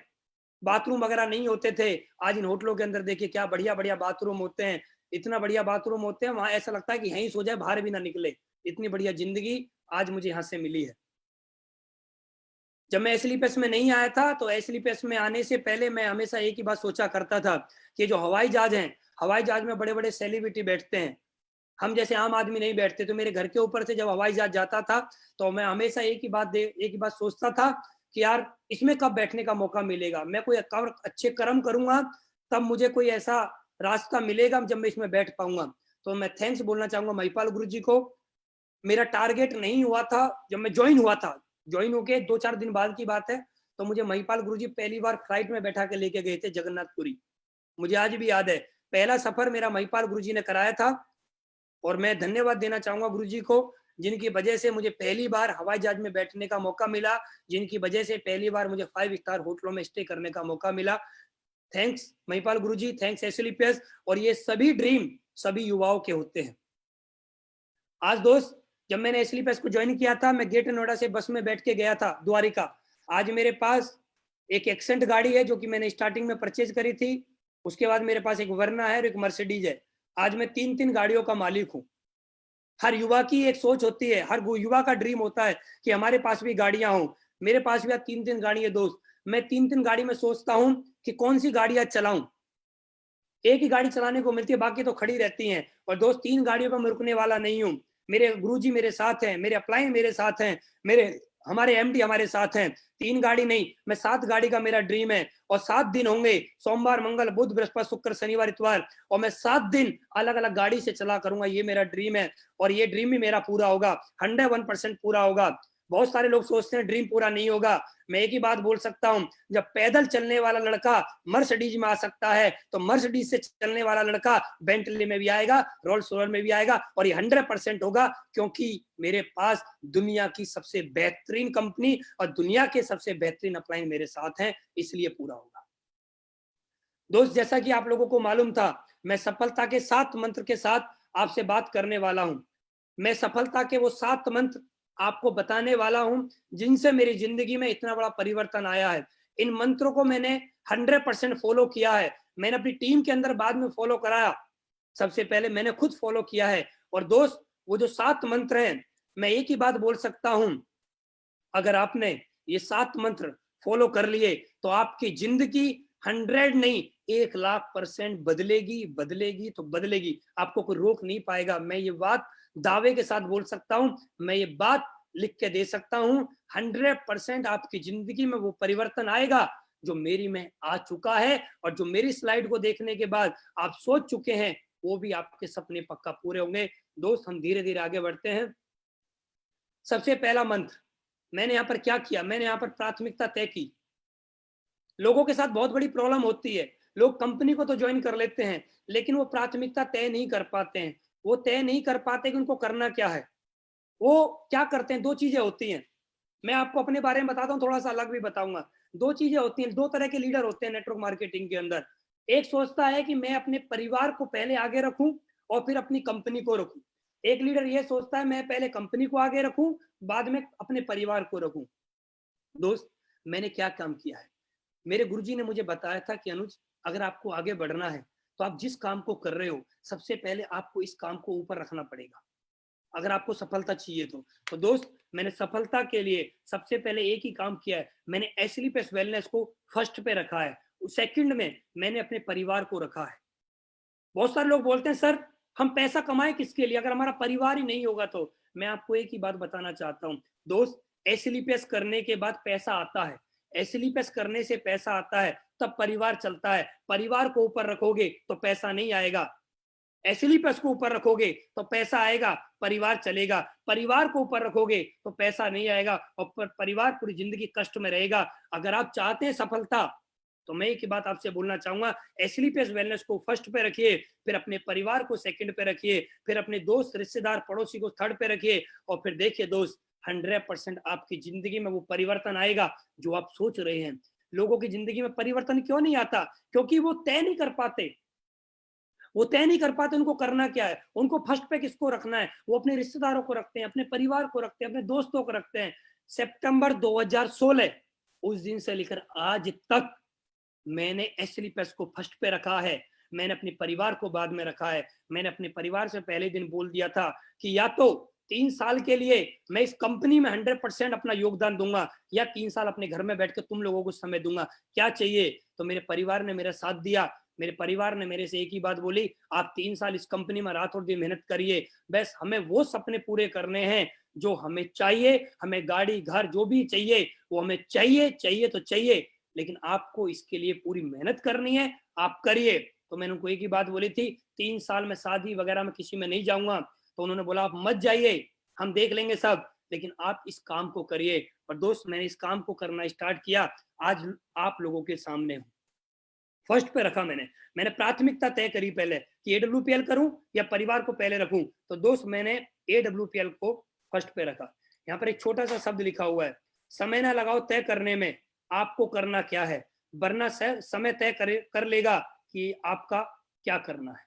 बाथरूम वगैरह नहीं होते थे, आज इन होटलों के अंदर देखिए क्या बढ़िया बढ़िया बाथरूम होते हैं। इतना बढ़िया बाथरूम होते हैं, वहां ऐसा लगता है कि यहीं सो जाए, बाहर भी ना निकले। इतनी बढ़िया जिंदगी आज मुझे यहाँ से मिली है। जब मैं एसलीपेस में नहीं आया था तो एसलीपेस में आने से पहले मैं हमेशा एक ही बात सोचा करता था कि जो हवाई जहाज हैं, हवाई जहाज में बड़े बड़े सेलिब्रिटी बैठते हैं, हम जैसे आम आदमी नहीं बैठते। तो मेरे घर के ऊपर से जब हवाई जहाज जाता था तो मैं हमेशा एक ही बात सोचता था कि यार इसमें कब बैठने का मौका मिलेगा, मैं कोई अच्छे कर्म करूंगा तब मुझे कोई ऐसा रास्ता मिलेगा जब मैं इसमें बैठ पाऊंगा। तो मैं थैंक्स बोलना चाहूंगा महिपाल गुरु जी को। मेरा टारगेट नहीं हुआ था जब मैं ज्वाइन हुआ था, ज्वाइन होके 2-4 दिन बाद की बात है, तो मुझे महिपाल गुरु जी पहली बार फ्लाइट में बैठा के लेके गए थे जगन्नाथपुरी। मुझे आज भी याद है, पहला सफर मेरा महिपाल गुरु जी ने कराया था। और मैं धन्यवाद देना चाहूंगा गुरु जी को, जिनकी वजह से मुझे पहली बार हवाई जहाज में बैठने का मौका मिला, जिनकी वजह से पहली बार मुझे 5 स्टार होटलों में स्टे करने का मौका मिला। थैंक्स महिपाल गुरु जी, थैंक्स एसएलपीएस। और ये सभी ड्रीम सभी युवाओं के होते हैं। आज दोस्त, जब मैंने एसएलपीएस को ज्वाइन किया था, मैं ग्रेटर नोएडा से बस में बैठ के गया था द्वारिका। आज मेरे पास एक एक्सेंट गाड़ी है जो कि मैंने स्टार्टिंग में परचेज करी थी। उसके बाद मेरे पास एक वर्ना है और एक मर्सिडीज है। आज मैं 3-3 गाड़ियों का मालिक हूँ। हर युवा की एक सोच होती है, हर युवा का ड्रीम होता है कि हमारे पास भी गाड़ियां हों। मेरे पास भी आज 3-3 गाड़ी है दोस्त। मैं 3-3 गाड़ी में सोचता हूँ कि कौन सी गाड़ी आज चलाऊं। एक ही गाड़ी चलाने को मिलती है, बाकी तो खड़ी रहती हैं। और दोस्त, 3 गाड़ियों पर मैं रुकने वाला नहीं हूँ। मेरे गुरुजी मेरे साथ हैं, मेरे अपलाइन मेरे साथ हैं, मेरे हमारे एमडी हमारे साथ हैं। 3 गाड़ी नहीं, मैं 7 गाड़ी का मेरा ड्रीम है। और 7 दिन होंगे, सोमवार मंगल बुध बृहस्पति शुक्र शनिवार इतवार, और मैं 7 दिन अलग अलग गाड़ी से चला करूंगा। ये मेरा ड्रीम है और ये ड्रीम भी मेरा पूरा होगा, 101% पूरा होगा। बहुत सारे लोग सोचते हैं ड्रीम पूरा नहीं होगा। मैं एक ही बात बोल सकता हूं, जब पैदल चलने वाला लड़का मर्सिडीज में आ सकता है तो मर्सिडीज से चलने वाला लड़का बेंटली में भी आएगा, रोल्स रॉयस में भी आएगा। और ये 100% होगा, क्योंकि मेरे पास दुनिया की सबसे बेहतरीन कंपनी और दुनिया के सबसे बेहतरीन अपलाइन मेरे साथ हैं, इसलिए पूरा होगा। दोस्त, जैसा कि आप लोगों को मालूम था, मैं सफलता के 7 मंत्र के साथ आपसे बात करने वाला हूं। मैं सफलता के वो 7 मंत्र आपको बताने वाला हूं जिनसे मेरी जिंदगी में इतना बड़ा परिवर्तन आया है। इन मंत्रों को मैंने 100% फॉलो किया है। मैंने अपनी टीम के अंदर बाद में फॉलो कराया, सबसे पहले मैंने खुद फॉलो किया है। और दोस्त, वो जो 7 मंत्र हैं, मैं एक ही बात बोल सकता हूं, अगर आपने ये 7 मंत्र फॉलो कर लिए तो आपकी जिंदगी 100 नहीं 1,00,000% बदलेगी, बदलेगी तो बदलेगी। आपको कोई रोक नहीं पाएगा। मैं ये बात दावे के साथ बोल सकता हूं, मैं ये बात लिख के दे सकता हूं, 100% आपकी जिंदगी में वो परिवर्तन आएगा जो मेरी में आ चुका है। और जो मेरी स्लाइड को देखने के बाद आप सोच चुके हैं, वो भी आपके सपने पक्का पूरे होंगे। दोस्त, हम धीरे धीरे आगे बढ़ते हैं। सबसे पहला मंत्र, मैंने यहाँ पर क्या किया, मैंने यहाँ पर प्राथमिकता तय की। लोगों के साथ बहुत बड़ी प्रॉब्लम होती है, लोग कंपनी को तो ज्वाइन कर लेते हैं लेकिन वो प्राथमिकता तय नहीं कर पाते हैं। वो तय नहीं कर पाते कि उनको करना क्या है। वो क्या करते हैं, 2 चीजें होती हैं। मैं आपको अपने बारे में बताता हूँ, थोड़ा सा अलग भी बताऊंगा। 2 चीजें होती हैं, 2 तरह के लीडर होते हैं नेटवर्क मार्केटिंग के अंदर। एक सोचता है कि मैं अपने परिवार को पहले आगे रखूं और फिर अपनी कंपनी को रखूं। एक लीडर ये सोचता है मैं पहले कंपनी को आगे रखूं, बाद में अपने परिवार को रखूं। दोस्त, मैंने क्या काम किया है, मेरे गुरुजी ने मुझे बताया था कि अनुज, अगर आपको आगे बढ़ना है तो आप जिस काम को कर रहे हो, सबसे पहले आपको इस काम को ऊपर रखना पड़ेगा, अगर आपको सफलता चाहिए तो दोस्त, मैंने सफलता के लिए सबसे पहले एक ही काम किया है, मैंने एसलीपेस वेलनेस को फर्स्ट पे रखा है। सेकंड में मैंने अपने परिवार को रखा है। बहुत सारे लोग बोलते हैं सर हम पैसा कमाएं किसके लिए अगर हमारा परिवार ही नहीं होगा तो। मैं आपको एक ही बात बताना चाहता हूँ दोस्त, एसएलपीएस करने के बाद पैसा आता है, एसएलपीएस करने से पैसा आता है, तब परिवार चलता है। परिवार को ऊपर रखोगे तो पैसा नहीं आएगा, एसएलपीएस को ऊपर रखोगे तो पैसा आएगा, परिवार चलेगा। परिवार को ऊपर रखोगे तो पैसा नहीं आएगा और परिवार पूरी जिंदगी कष्ट में रहेगा। अगर आप चाहते हैं सफलता तो मैं एक ही बात आपसे बोलना चाहूंगा, एसएलपीएस वेलनेस को फर्स्ट पे रखिए, फिर अपने परिवार को सेकंड पे रखिए, फिर अपने दोस्त रिश्तेदार पड़ोसी को थर्ड पे रखिए, और फिर देखिए दोस्त 100% आपकी जिंदगी में वो परिवर्तन आएगा जो आप सोच रहे हैं। लोगों की जिंदगी में परिवर्तन क्यों नहीं आता? क्योंकि वो तय नहीं कर पाते, वो तय नहीं कर पाते उनको करना क्या है, उनको फर्स्ट पे किसको रखना है। वो अपने रिश्तेदारों को रखते हैं, अपने परिवार को रखते हैं, अपने दोस्तों को रखते हैं। सितंबर 2016 उस दिन से लेकर आज तक मैंने एसएलपीएस को फर्स्ट पे रखा है, मैंने अपने परिवार को बाद में रखा है। मैंने अपने परिवार से पहले दिन बोल दिया था कि या तो 3 साल के लिए मैं इस कंपनी में 100% अपना योगदान दूंगा, या 3 साल अपने घर में बैठ के तुम लोगों को समय दूंगा, क्या चाहिए। तो मेरे परिवार ने मेरा साथ दिया, मेरे परिवार ने मेरे से एक ही बात बोली, आप 3 साल इस कंपनी में रात और दिन मेहनत करिए, बस हमें वो सपने पूरे करने हैं जो हमें चाहिए। हमें गाड़ी घर जो भी चाहिए वो हमें चाहिए, चाहिए तो चाहिए, लेकिन आपको इसके लिए पूरी मेहनत करनी है, आप करिए। तो मैंने उनको एक ही बात बोली थी, 3 साल में शादी वगैरह में किसी में नहीं जाऊंगा। तो उन्होंने बोला आप मत जाइए, हम देख लेंगे सब, लेकिन आप इस काम को करिए। और दोस्त मैंने इस काम को करना स्टार्ट किया, आज आप लोगों के सामने हूँ। फर्स्ट पे रखा मैंने, मैंने प्राथमिकता तय करी पहले कि एडब्ल्यूपीएल करूं या परिवार को पहले रखूं। तो दोस्त मैंने एडब्ल्यूपीएल को फर्स्ट पे रखा। यहाँ पर एक छोटा सा शब्द लिखा हुआ है, समय ना लगाओ तय करने में आपको करना क्या है, वरना समय तय कर लेगा कि आपका क्या करना है।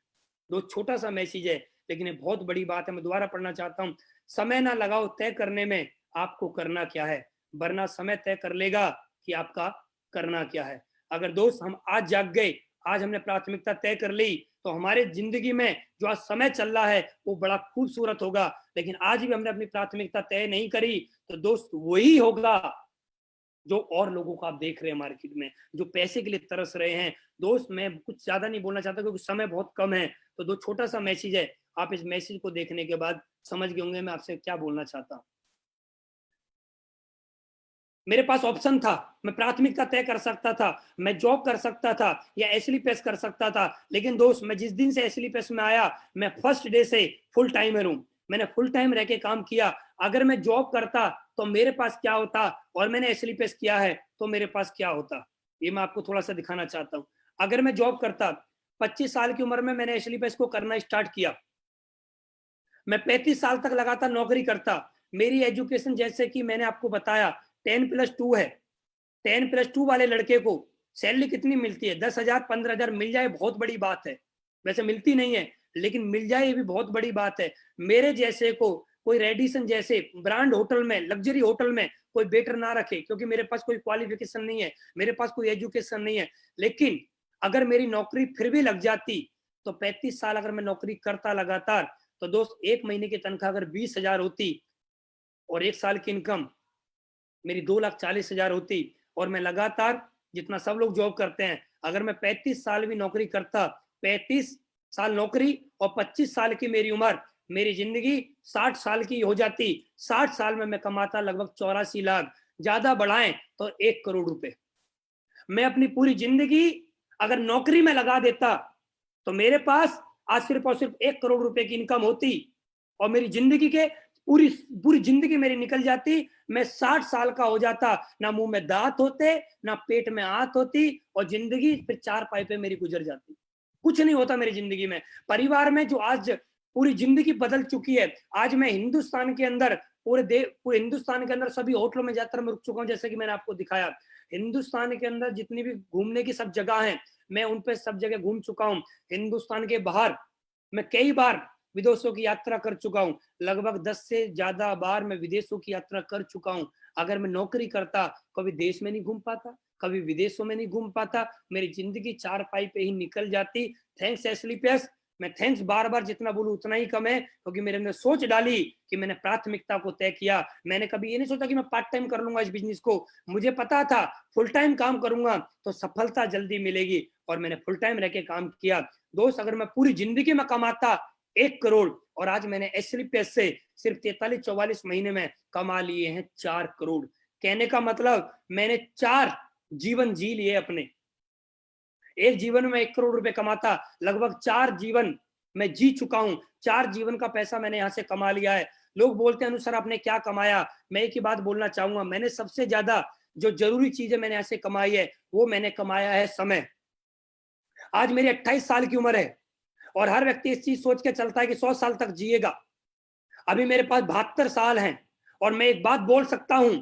दोस्त छोटा सा मैसेज है लेकिन ये बहुत बड़ी बात है, मैं दोबारा पढ़ना चाहता हूँ। समय ना लगाओ तय करने में आपको करना क्या है, वरना समय तय कर लेगा कि आपका करना क्या है। अगर दोस्त हम आज जाग गए, आज हमने प्राथमिकता तय कर ली, तो हमारे जिंदगी में जो आज समय चल रहा है वो बड़ा खूबसूरत होगा। लेकिन आज भी हमने अपनी प्राथमिकता तय नहीं करी तो दोस्त वही होगा जो और लोगों को आप देख रहे हैं मार्केट में, जो पैसे के लिए तरस रहे हैं। दोस्त मैं कुछ ज्यादा नहीं बोलना चाहता क्योंकि समय बहुत कम है, तो दो छोटा सा मैसेज है, आप इस मैसेज को देखने के बाद समझ गए होंगे मैं आपसे क्या बोलना चाहता हूँ। मेरे पास ऑप्शन था, मैं प्राथमिकता तय कर सकता था, मैं जॉब कर सकता था या एसएलपीएस कर सकता था। लेकिन दोस्त मैं जिस दिन से एसएलपीएस में आया, मैं फर्स्ट डे से फुल टाइमर हूं, मैंने फुल टाइम रह के काम किया। अगर मैं जॉब करता तो मेरे पास क्या होता, और मैंने एसएलपीएस किया है तो मेरे पास क्या होता, ये मैं आपको थोड़ा सा दिखाना चाहता हूँ। अगर मैं जॉब करता, 25 साल की उम्र में मैंने एसएलपीएस को करना स्टार्ट किया, मैं 35 साल तक लगातार नौकरी करता। मेरी एजुकेशन जैसे कि मैंने आपको बताया 10+2 है, 10+2 वाले लड़के को सैलरी कितनी मिलती है, 10,000 15,000 मिल जाए बहुत बड़ी बात है। वैसे मिलती नहीं है लेकिन मिल जाए ये भी बहुत बड़ी बात है। मेरे जैसे को कोई रेडिसन जैसे ब्रांड होटल में, लग्जरी होटल में कोई वेटर ना रखे, क्योंकि मेरे पास कोई क्वालिफिकेशन नहीं है, मेरे पास कोई एजुकेशन नहीं है। लेकिन अगर मेरी नौकरी फिर भी लग जाती तो 35 साल अगर मैं नौकरी करता लगातार, तो दोस्त एक महीने की तनख्वाह अगर 20,000 होती और एक साल की इनकम मेरी 2,40,000 होती, और मैं लगातार जितना सब लोग जॉब करते हैं, अगर मैं 35 साल भी नौकरी करता, 35 साल नौकरी और 25 साल की मेरी उम्र, मेरी जिंदगी 60 साल की हो जाती। 60 साल में मैं कमाता लगभग 84 लाख, ज्यादा बढ़ाएं तो 1 करोड़ रुपए। मैं अपनी पूरी जिंदगी अगर नौकरी में लगा देता तो मेरे पास आज सिर्फ और सिर्फ 1 करोड़ रुपए की इनकम होती, और मेरी जिंदगी के पूरी पूरी जिंदगी मेरी निकल जाती। मैं 60 साल का हो जाता, ना मुंह में दांत होते, ना पेट में आंत होती, और जिंदगी फिर 4 पाई पे मेरी गुजर जाती। कुछ नहीं होता मेरी जिंदगी में। परिवार में जो आज पूरी जिंदगी बदल चुकी है, आज मैं हिंदुस्तान के अंदर पूरे हिंदुस्तान के अंदर सभी होटलों में जाकर मैं रुक चुका हूँ, जैसे कि मैंने आपको दिखाया। हिंदुस्तान के अंदर जितनी भी घूमने की सब जगह हैं, मैं उन पे सब जगह घूम चुका हूँ। हिंदुस्तान के बाहर मैं कई बार विदेशों की यात्रा कर चुका हूँ, लगभग 10 से ज्यादा बार मैं विदेशों की यात्रा कर चुका हूँ। अगर मैं नौकरी करता, कभी देश में नहीं घूम पाता, कभी विदेशों में नहीं घूम पाता, मेरी जिंदगी 4 पाई पे ही निकल जाती। थैंक्स एसएलपीएस, मैं थैंक्स बार बार जितना बोलूं उतना ही कम है, क्योंकि मेरे अंदर सोच डाली कि मैंने प्राथमिकता को तय किया। मैंने कभी ये नहीं सोचा कि मैं पार्ट टाइम कर लूंगा इस बिजनेस को, मुझे पता था फुल टाइम काम करूंगा तो सफलता जल्दी मिलेगी, और मैंने फुल टाइम रह के काम किया। दोस्त अगर मैं पूरी जिंदगी में कमाता 1 करोड़ और आज मैंने एसएलपीएस से सिर्फ 43-44 महीने में कमा लिए हैं 4 करोड़। कहने का मतलब मैंने 4 जीवन जी लिए अपने। एक जीवन में 1 करोड़ रुपए कमाता, लगभग 4 जीवन मैं जी चुका हूं। 4 जीवन का पैसा मैंने यहां से कमा लिया है। लोग बोलते हैं अनुसार आपने क्या कमाया? मैं एक ही बात बोलना चाहूंगा, मैंने सबसे ज्यादा जो जरूरी चीजें मैंने ऐसे कमाई है वो मैंने कमाया है समय। आज मेरी 28 साल की उम्र है और हर व्यक्ति इस चीज सोच के चलता है कि 100 साल तक जिएगा। अभी मेरे पास 72 साल हैं और मैं एक बात बोल सकता हूं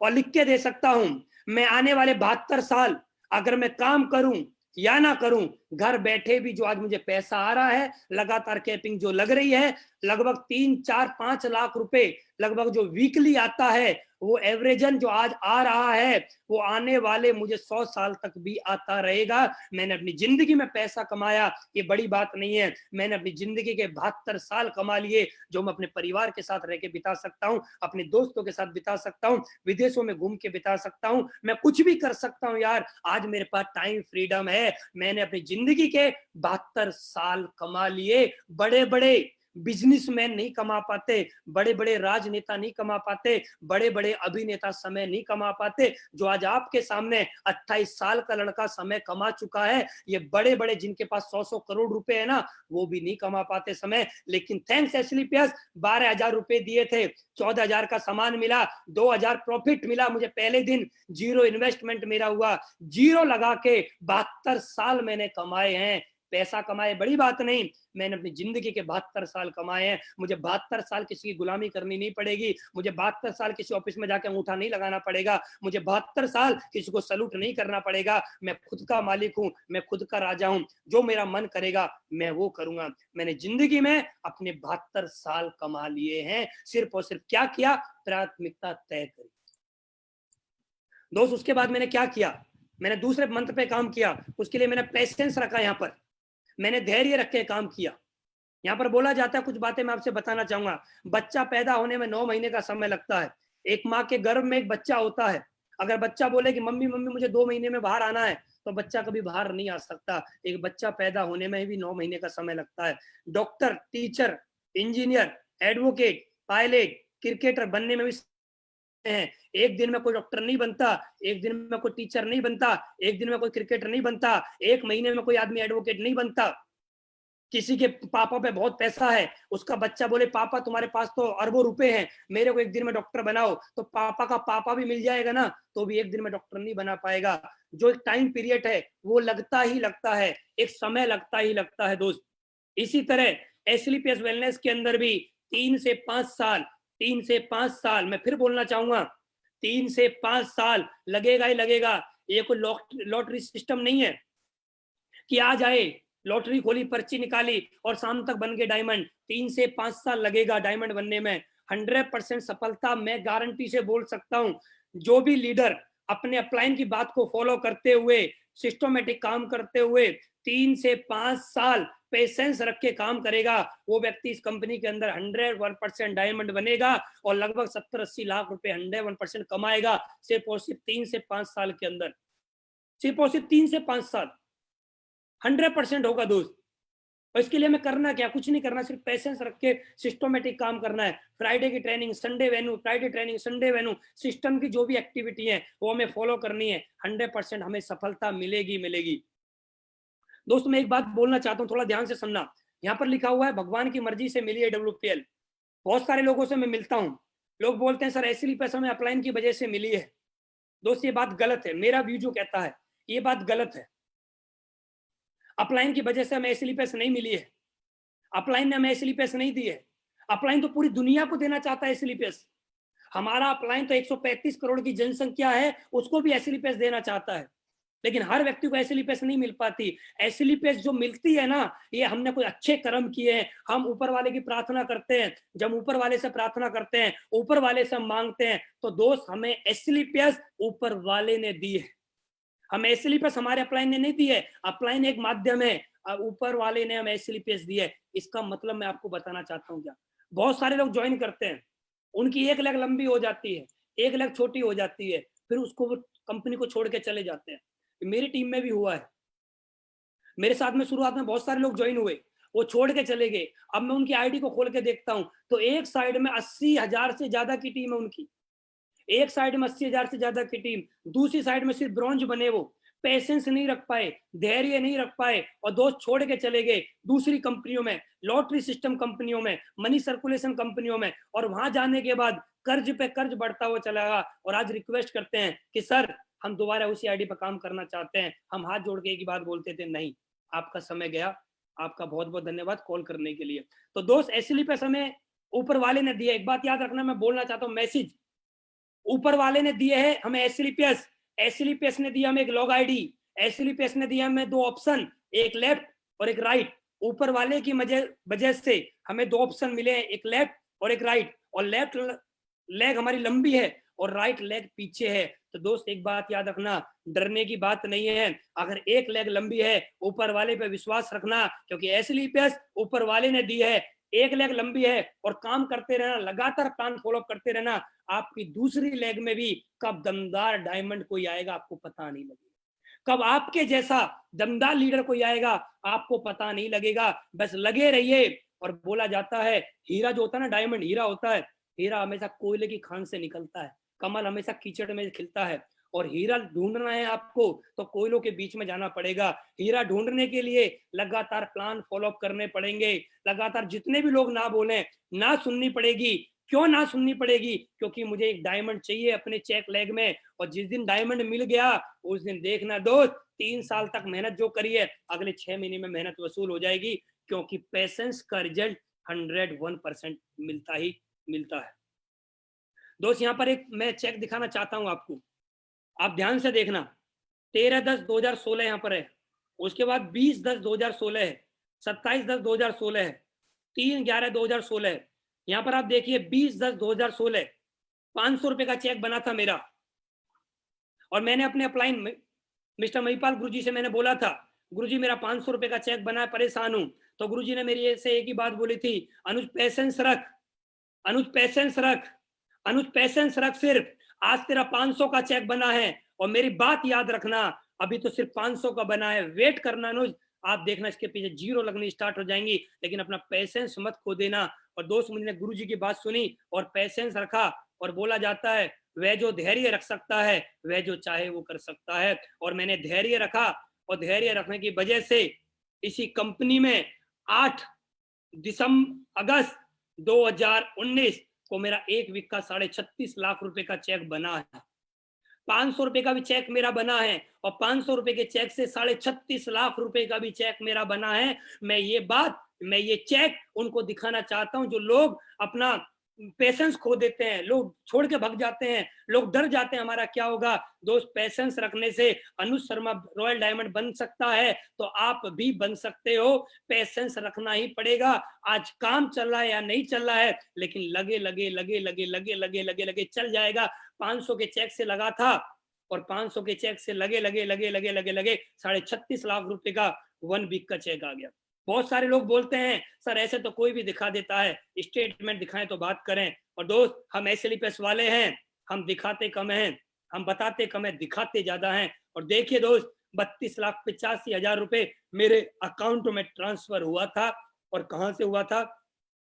और लिख के दे सकता हूं, मैं आने वाले 72 साल अगर मैं काम करूं या ना करूं, घर बैठे भी जो आज मुझे पैसा आ रहा है, लगातार कैपिंग जो लग रही है, लगभग 3-4-5 लाख रुपए लगभग जो वीकली आता है, वो एवरेजन जो आज आ रहा है वो आने वाले मुझे 100 साल तक भी आता रहेगा। मैंने अपनी जिंदगी में पैसा कमाया, ये बड़ी बात नहीं है। मैंने अपनी जिंदगी के 72 साल कमा लिए जो मैं अपने परिवार के साथ रह के बिता सकता हूँ, अपने दोस्तों के साथ बिता सकता हूँ, विदेशों में घूम के बिता सकता हूँ, मैं कुछ भी कर सकता हूँ यार। आज मेरे पास टाइम फ्रीडम है। मैंने अपनी जिंदगी के 72 साल कमा लिए। बड़े बड़े बिजनेसमैन नहीं कमा पाते, बड़े बड़े राजनेता नहीं कमा पाते, बड़े बड़े अभिनेता समय नहीं कमा पाते जो आज आपके सामने 28 साल का लड़का समय कमा चुका है। ये बड़े बड़े जिनके पास 100-100 करोड़ रुपए है ना, वो भी नहीं कमा पाते समय। लेकिन थैंक्स एसलीपियस, 12,000 रुपए दिए थे, 14,000 का सामान मिला, 2,000 प्रॉफिट मिला मुझे पहले दिन, जीरो इन्वेस्टमेंट मेरा हुआ, जीरो लगा के 72 साल मैंने कमाए हैं। पैसा कमाए बड़ी बात नहीं, मैंने अपनी जिंदगी के 72 साल कमाए हैं। मुझे 72 साल किसी की गुलामी करनी नहीं पड़ेगी, मुझे 72 साल किसी ऑफिस में जाकर अंगूठा नहीं लगाना पड़ेगा, मुझे 72 साल किसी को सलूट नहीं करना पड़ेगा। मैं खुद का मालिक हूं, मैं खुद का राजा हूं, जो मेरा मन करेगा मैं वो करूंगा। मैंने जिंदगी में अपने 72 साल कमा लिए हैं। सिर्फ और सिर्फ क्या किया? प्राथमिकता तय करी दोस्त। उसके बाद मैंने क्या किया? मैंने दूसरे मंत्र पे काम किया। उसके लिए मैंने पेशेंस रखा, यहाँ पर मैंने धैर्य रख के काम किया। यहाँ पर बोला जाता है, कुछ बातें मैं आपसे बताना चाहूंगा। बच्चा पैदा होने में 9 महीने का समय लगता है। एक माँ के गर्भ में एक बच्चा होता है। अगर बच्चा बोले कि मम्मी मम्मी मुझे 2 महीने में बाहर आना है, तो बच्चा कभी बाहर नहीं आ सकता। एक बच्चा पैदा होने में भी 9 महीने का समय लगता है। Doctor, teacher, engineer, advocate, pilot, cricketer बनने में भी हैं। एक दिन में कोई डॉक्टर नहीं बनता, एक दिन में कोई टीचर नहीं बनता, एक दिन में कोई क्रिकेटर नहीं बनता, एक महीने में कोई आदमी एडवोकेट नहीं बनता। किसी के पापा पे बहुत पैसा है, उसका बच्चा बोले पापा तुम्हारे पास तो अरबों रुपए हैं, मेरे को एक दिन में डॉक्टर बनाओ, तो पापा का पापा भी मिल जाएगा ना, तो भी एक दिन में डॉक्टर नहीं बना पाएगा। जो एक टाइम पीरियड है वो लगता ही लगता है, एक समय लगता ही लगता है दोस्त। इसी तरह एसलीपीएस वेलनेस के अंदर भी 3 से 5 साल, 3 से 5 साल, मैं फिर बोलना चाहूंगा, 3 से 5 साल लगेगा ही लगेगा। ये कोई लॉटरी सिस्टम नहीं है कि आ जाए, लॉटरी खोली, पर्ची निकाली और शाम तक बन गए डायमंड। 3 से 5 साल लगेगा डायमंड बनने में। 100% सफलता मैं गारंटी से बोल सकता हूं। जो भी लीडर अपने अपलाइन की बात को फॉलो करते हुए, सिस्टमेटिक काम करते हुए 3 से 5 साल पेशेंस रख के काम करेगा, वो व्यक्ति इस कंपनी के अंदर 101% डायमंड बनेगा और लगभग 70-80 लाख रुपए 101% कमाएगा, सिर्फ और सिर्फ 3 से 5 साल के अंदर। सिर्फ और सिर्फ 3 से 5 साल 100% होगा दोस्त। और इसके लिए हमें करना क्या? कुछ नहीं करना, सिर्फ पेशेंस रख के सिस्टमेटिक काम करना है। फ्राइडे की training Sunday venue, Friday training Sunday venue, system की जो भी एक्टिविटी है वो हमें फॉलो करनी है। 100% हमें सफलता मिलेगी मिलेगी। दोस्तों मैं एक बात बोलना चाहता हूँ, थोड़ा ध्यान से सुनना। यहाँ पर लिखा हुआ है भगवान की मर्जी से मिली है WPL। बहुत सारे लोगों से मैं मिलता हूँ, लोग बोलते हैं सर ऐसी पैसा हमें अपलाइन की वजह से मिली है। दोस्त ये बात गलत है, मेरा व्यू जो कहता है ये बात गलत है। अपलाइन की वजह से हमें एसलीपीएस नहीं मिली है, अपलाइन ने हमें एसलीपीएस नहीं दी है। अपलाइन तो पूरी दुनिया को देना चाहता है एसलीपीएस। हमारा अपलाइन तो 135 करोड़ की जनसंख्या है, उसको भी एसलीपीएस देना चाहता है, लेकिन हर व्यक्ति को एसलीपीएस नहीं मिल पाती। एसलीपीएस जो मिलती है ना, ये हमने कोई अच्छे कर्म किए हैं, हम ऊपर वाले की प्रार्थना करते हैं। जब ऊपर वाले से प्रार्थना करते हैं, ऊपर वाले से हम मांगते हैं, तो दोस्त हमें एसलीपीएस ऊपर वाले ने दी है। हमें एसलीपीएस हमारे अपलाइन ने नहीं दी है, अपलाइन एक माध्यम है, ऊपर वाले ने हमें एसलीपीएस दी है। इसका मतलब मैं आपको बताना चाहता हूँ क्या, बहुत सारे लोग ज्वाइन करते हैं, उनकी एक लेग लंबी हो जाती है, एक लेग छोटी हो जाती है, फिर उसको वो कंपनी को छोड़ के चले जाते हैं। मेरी टीम में भी हुआ है, मेरे साथ में शुरुआत में बहुत सारे लोग ज्वाइन हुए, वो छोड़ के चले गए। अब मैं उनकी आईडी को खोल के देखता हूं तो एक साइड में 80,000 से ज्यादा की टीम है उनकी, एक साइड में 80,000 से ज्यादा की टीम, दूसरी साइड में सिर्फ ब्रॉन्ज बने, वो पेशेंस नहीं रख पाए, धैर्य नहीं रख पाए और दोस्त छोड़ के चले गए दूसरी कंपनियों में, लॉटरी सिस्टम कंपनियों में, मनी सर्कुलेशन कंपनियों में, और वहां जाने के बाद कर्ज पे कर्ज बढ़ता हुआ चला गया। और आज रिक्वेस्ट करते हैं कि सर हम दोबारा उसी आईडी पर काम करना चाहते हैं। हम हाथ जोड़ के एक ही बात बोलते थे, नहीं, आपका समय गया। आपका बहुत बहुत धन्यवाद कॉल करने के लिए। तो दोस्त एसएलई पे समय ऊपर वाले ने दिया, एक बात याद रखना, मैं बोलना चाहता हूँ मैसेज, ऊपर वाले ने दिए है हमें एसएलपीएस, एसएलपीएस ने दिया हमें एक लॉग आईडी, एसएलपीएस ने दिया हमें दो ऑप्शन, एक लेफ्ट और एक राइट। ऊपर वाले की वजह से हमें दो ऑप्शन मिले हैं, एक लेफ्ट और एक राइट, और लेफ्ट लेग हमारी लंबी है और राइट लेग पीछे है। तो दोस्त एक बात याद रखना, डरने की बात नहीं है। अगर एक लेग लंबी है, ऊपर वाले पे विश्वास रखना, क्योंकि एसएलपीएस ऊपर वाले ने दी है। एक लेग लंबी है और काम करते रहना, लगातार प्लान फॉलो करते रहना, आपकी दूसरी लेग में भी कब दमदार डायमंड कोई आएगा आपको पता नहीं लगेगा, कब आपके जैसा दमदार लीडर कोई आएगा आपको पता नहीं लगेगा। बस लगे रहिए। और बोला जाता है हीरा जो होता है ना, डायमंड हीरा होता है, हीरा हमेशा कोयले की खान से निकलता है, कमल हमेशा कीचड़ में खिलता है। और हीरा ढूंढना है आपको तो कोयलों के बीच में जाना पड़ेगा। हीरा ढूंढने के लिए लगातार प्लान फॉलो करने पड़ेंगे, लगातार जितने भी लोग ना बोले ना सुननी पड़ेगी। क्यों ना सुननी पड़ेगी? क्योंकि मुझे एक डायमंड चाहिए अपने चेक लेग में, और जिस दिन डायमंड मिल गया उस दिन देखना दोस्त, 3 साल तक मेहनत जो करी है अगले 6 महीने में मेहनत वसूल हो जाएगी, क्योंकि पेशेंस का रिजल्ट 101% मिलता ही मिलता है। दोस्त यहाँ पर एक मैं चेक दिखाना चाहता हूं आपको, आप ध्यान से देखना। 13/10/2016 यहाँ पर है, उसके बाद 20/10/2016 है, 27/10/2016 है, 3/11/2016 है। यहाँ पर आप देखिए 20/10/2016 ₹500 का चेक बना था मेरा, और मैंने अपने अपलाइन मिस्टर महिपाल गुरुजी से मैंने बोला था, गुरुजी मेरा ₹500 का चेक बना है, परेशान हूं। तो गुरुजी ने मेरी से एक ही बात बोली थी, अनुज पेशेंस रख, अनुज पेशेंस रख, अनुज पेशेंस रख। सिर्फ आज तेरा 500 का चेक बना है, और मेरी बात याद रखना, अभी तो सिर्फ 500 का बना है, वेट करना अनुज, आप देखना इसके पीछे जीरो लगनी स्टार्ट हो जाएंगी, लेकिन अपना पेशेंस मत खो देना। और दोस्त मुझे गुरुजी की बात सुनी और पेशेंस रखा, और बोला जाता है वह जो धैर्य रख सकता है वह जो चाहे वो कर सकता है। और मैंने धैर्य रखा, और धैर्य रखने की वजह से इसी कंपनी में 8 अगस्त 2019 को मेरा एक वीक का 36.5 लाख रुपए का चेक बना है। 500 रुपए का भी चेक मेरा बना है, और 500 रुपए के चेक से 36.5 लाख रुपए का भी चेक मेरा बना है। मैं ये चेक उनको दिखाना चाहता हूं जो लोग अपना पेशेंस खो देते हैं, लोग छोड़ के भाग जाते हैं, लोग डर जाते हैं हमारा क्या होगा। दोस्त पेशेंस रखने से अनुज शर्मा रॉयल डायमंड बन सकता है, तो आप भी बन सकते हो। पेशेंस रखना ही पड़ेगा। आज काम चल रहा है या नहीं चल रहा है, लेकिन लगे लगे लगे लगे लगे लगे लगे लगे चल जाएगा। 500 के चेक से लगा था, और 500 के चेक से लगे लगे लगे लगे लगे लगे 36.5 लाख रुपए का 1 वीक का चेक आ गया। बहुत सारे लोग बोलते हैं सर ऐसे तो कोई भी दिखा देता है, स्टेटमेंट दिखाएं तो बात करें। और दोस्त हम एसएलपीएस वाले हैं, हम दिखाते कम हैं, हम बताते कम है, दिखाते ज्यादा हैं। और देखिए दोस्त 32,85,000 रुपए मेरे अकाउंट में ट्रांसफर हुआ था, और कहां से हुआ था?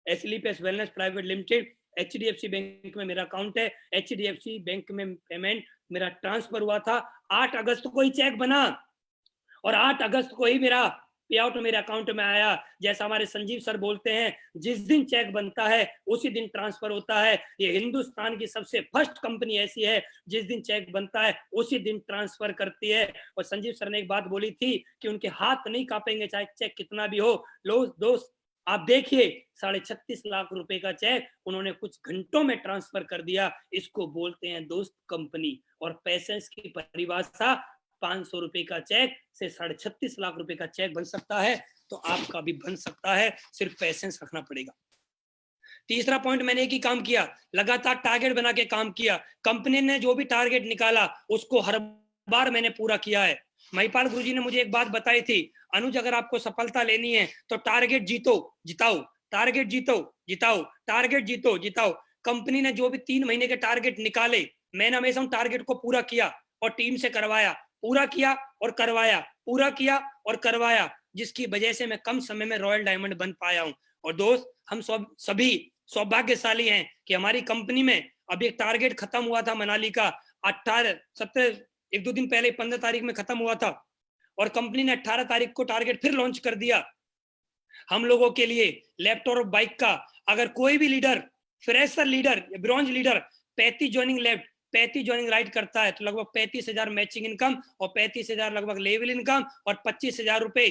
SLPS wellness private limited, HDFC bank में मेरा अकाउंट है, एचडीएफसी बैंक में पेमेंट मेरा ट्रांसफर हुआ था। 8 अगस्त को ही चेक बना, और 8 अगस्त को ही मेरा पे आउट मेरे अकाउंट में आया। जैसा हमारे संजीव सर बोलते हैं, जिस दिन चेक बनता है उसी दिन ट्रांसफर होता है। ये हिंदुस्तान की सबसे फर्स्ट कंपनी ऐसी है जिस दिन चेक बनता है उसी दिन ट्रांसफर करती है। और संजीव सर ने एक बात बोली थी कि उनके हाथ नहीं कांपेंगे चाहे चेक कितना भी हो। दोस्त आप देखिए 36.5 लाख रुपए का चेक उन्होंने कुछ घंटों में ट्रांसफर कर दिया। इसको बोलते हैं दोस्त कंपनी। और पेशेंस की परिभाषा 500 रुपए का चेक से 36.5 लाख रुपए का चेक बन सकता है, तो आपका भी बन सकता है, सिर्फ पेशेंस रखना पड़ेगा। तीसरा पॉइंट, मैंने एक ही काम किया, लगातार टारगेट बना के काम किया। कंपनी ने जो भी टारगेट निकाला उसको हर बार मैंने पूरा किया है। महिपाल गुरुजी ने मुझे एक बात बताई थी, अनुज अगर आपको सफलता लेनी है तो टारगेट जीतो जिताओ, टारगेट जीतो जिताओ, टारगेट जीतो जिताओ। कंपनी ने जो भी 3 महीने के टारगेट निकाले, मैंने हमेशा उन टारगेट को पूरा किया और टीम से करवाया, पूरा किया और करवाया, पूरा किया और करवाया, जिसकी वजह से मैं कम समय में रॉयल डायमंड बन पाया हूं। और दोस्त, हम सभी सौभाग्यशाली हैं कि हमारी कंपनी में अभी एक टारगेट खत्म हुआ था मनाली का, 18 17 एक दो दिन पहले 15 तारीख में खत्म हुआ था, और कंपनी ने 18 तारीख को टारगेट फिर लॉन्च कर दिया हम लोगों के लिए लैपटॉप और बाइक का। अगर कोई भी leader, fresher leader, bronze leader 35 joining left, 35 joining right करता है तो लगभग 35,000 मैचिंग इनकम और 35,000 लगभग लेवल इनकम और 25,000 रुपए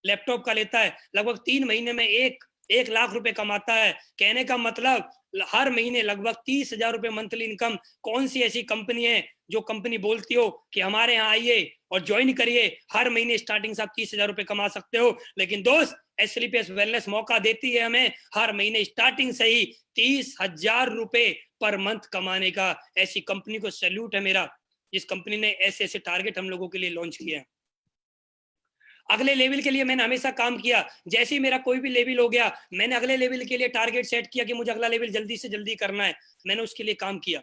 लैपटॉप का लेता है। लगभग 3 महीने में 1 लाख रुपए कमाता है। कहने का मतलब हर महीने लगभग 30,000 रुपए मंथली इनकम। कौन सी ऐसी कंपनी है जो कंपनी बोलती हो कि हमारे यहाँ आइए और ज्वाइन करिए, हर महीने स्टार्टिंग से आप 30,000 रुपए कमा सकते हो। लेकिन दोस्त, एसएलपीएस वेलनेस मौका देती है हमें हर महीने स्टार्टिंग से ही 30,000 रुपए पर मंथ कमाने का। ऐसी कंपनी को सैल्यूट है मेरा, जिस कंपनी ने ऐसे ऐसे टारगेट हम लोगों के लिए लॉन्च किया है। अगले लेवल के लिए मैंने हमेशा काम किया। जैसे ही मेरा कोई भी लेवल हो गया, मैंने अगले लेवल के लिए टारगेट सेट किया कि मुझे अगला लेवल जल्दी से जल्दी करना है। मैंने उसके लिए काम किया।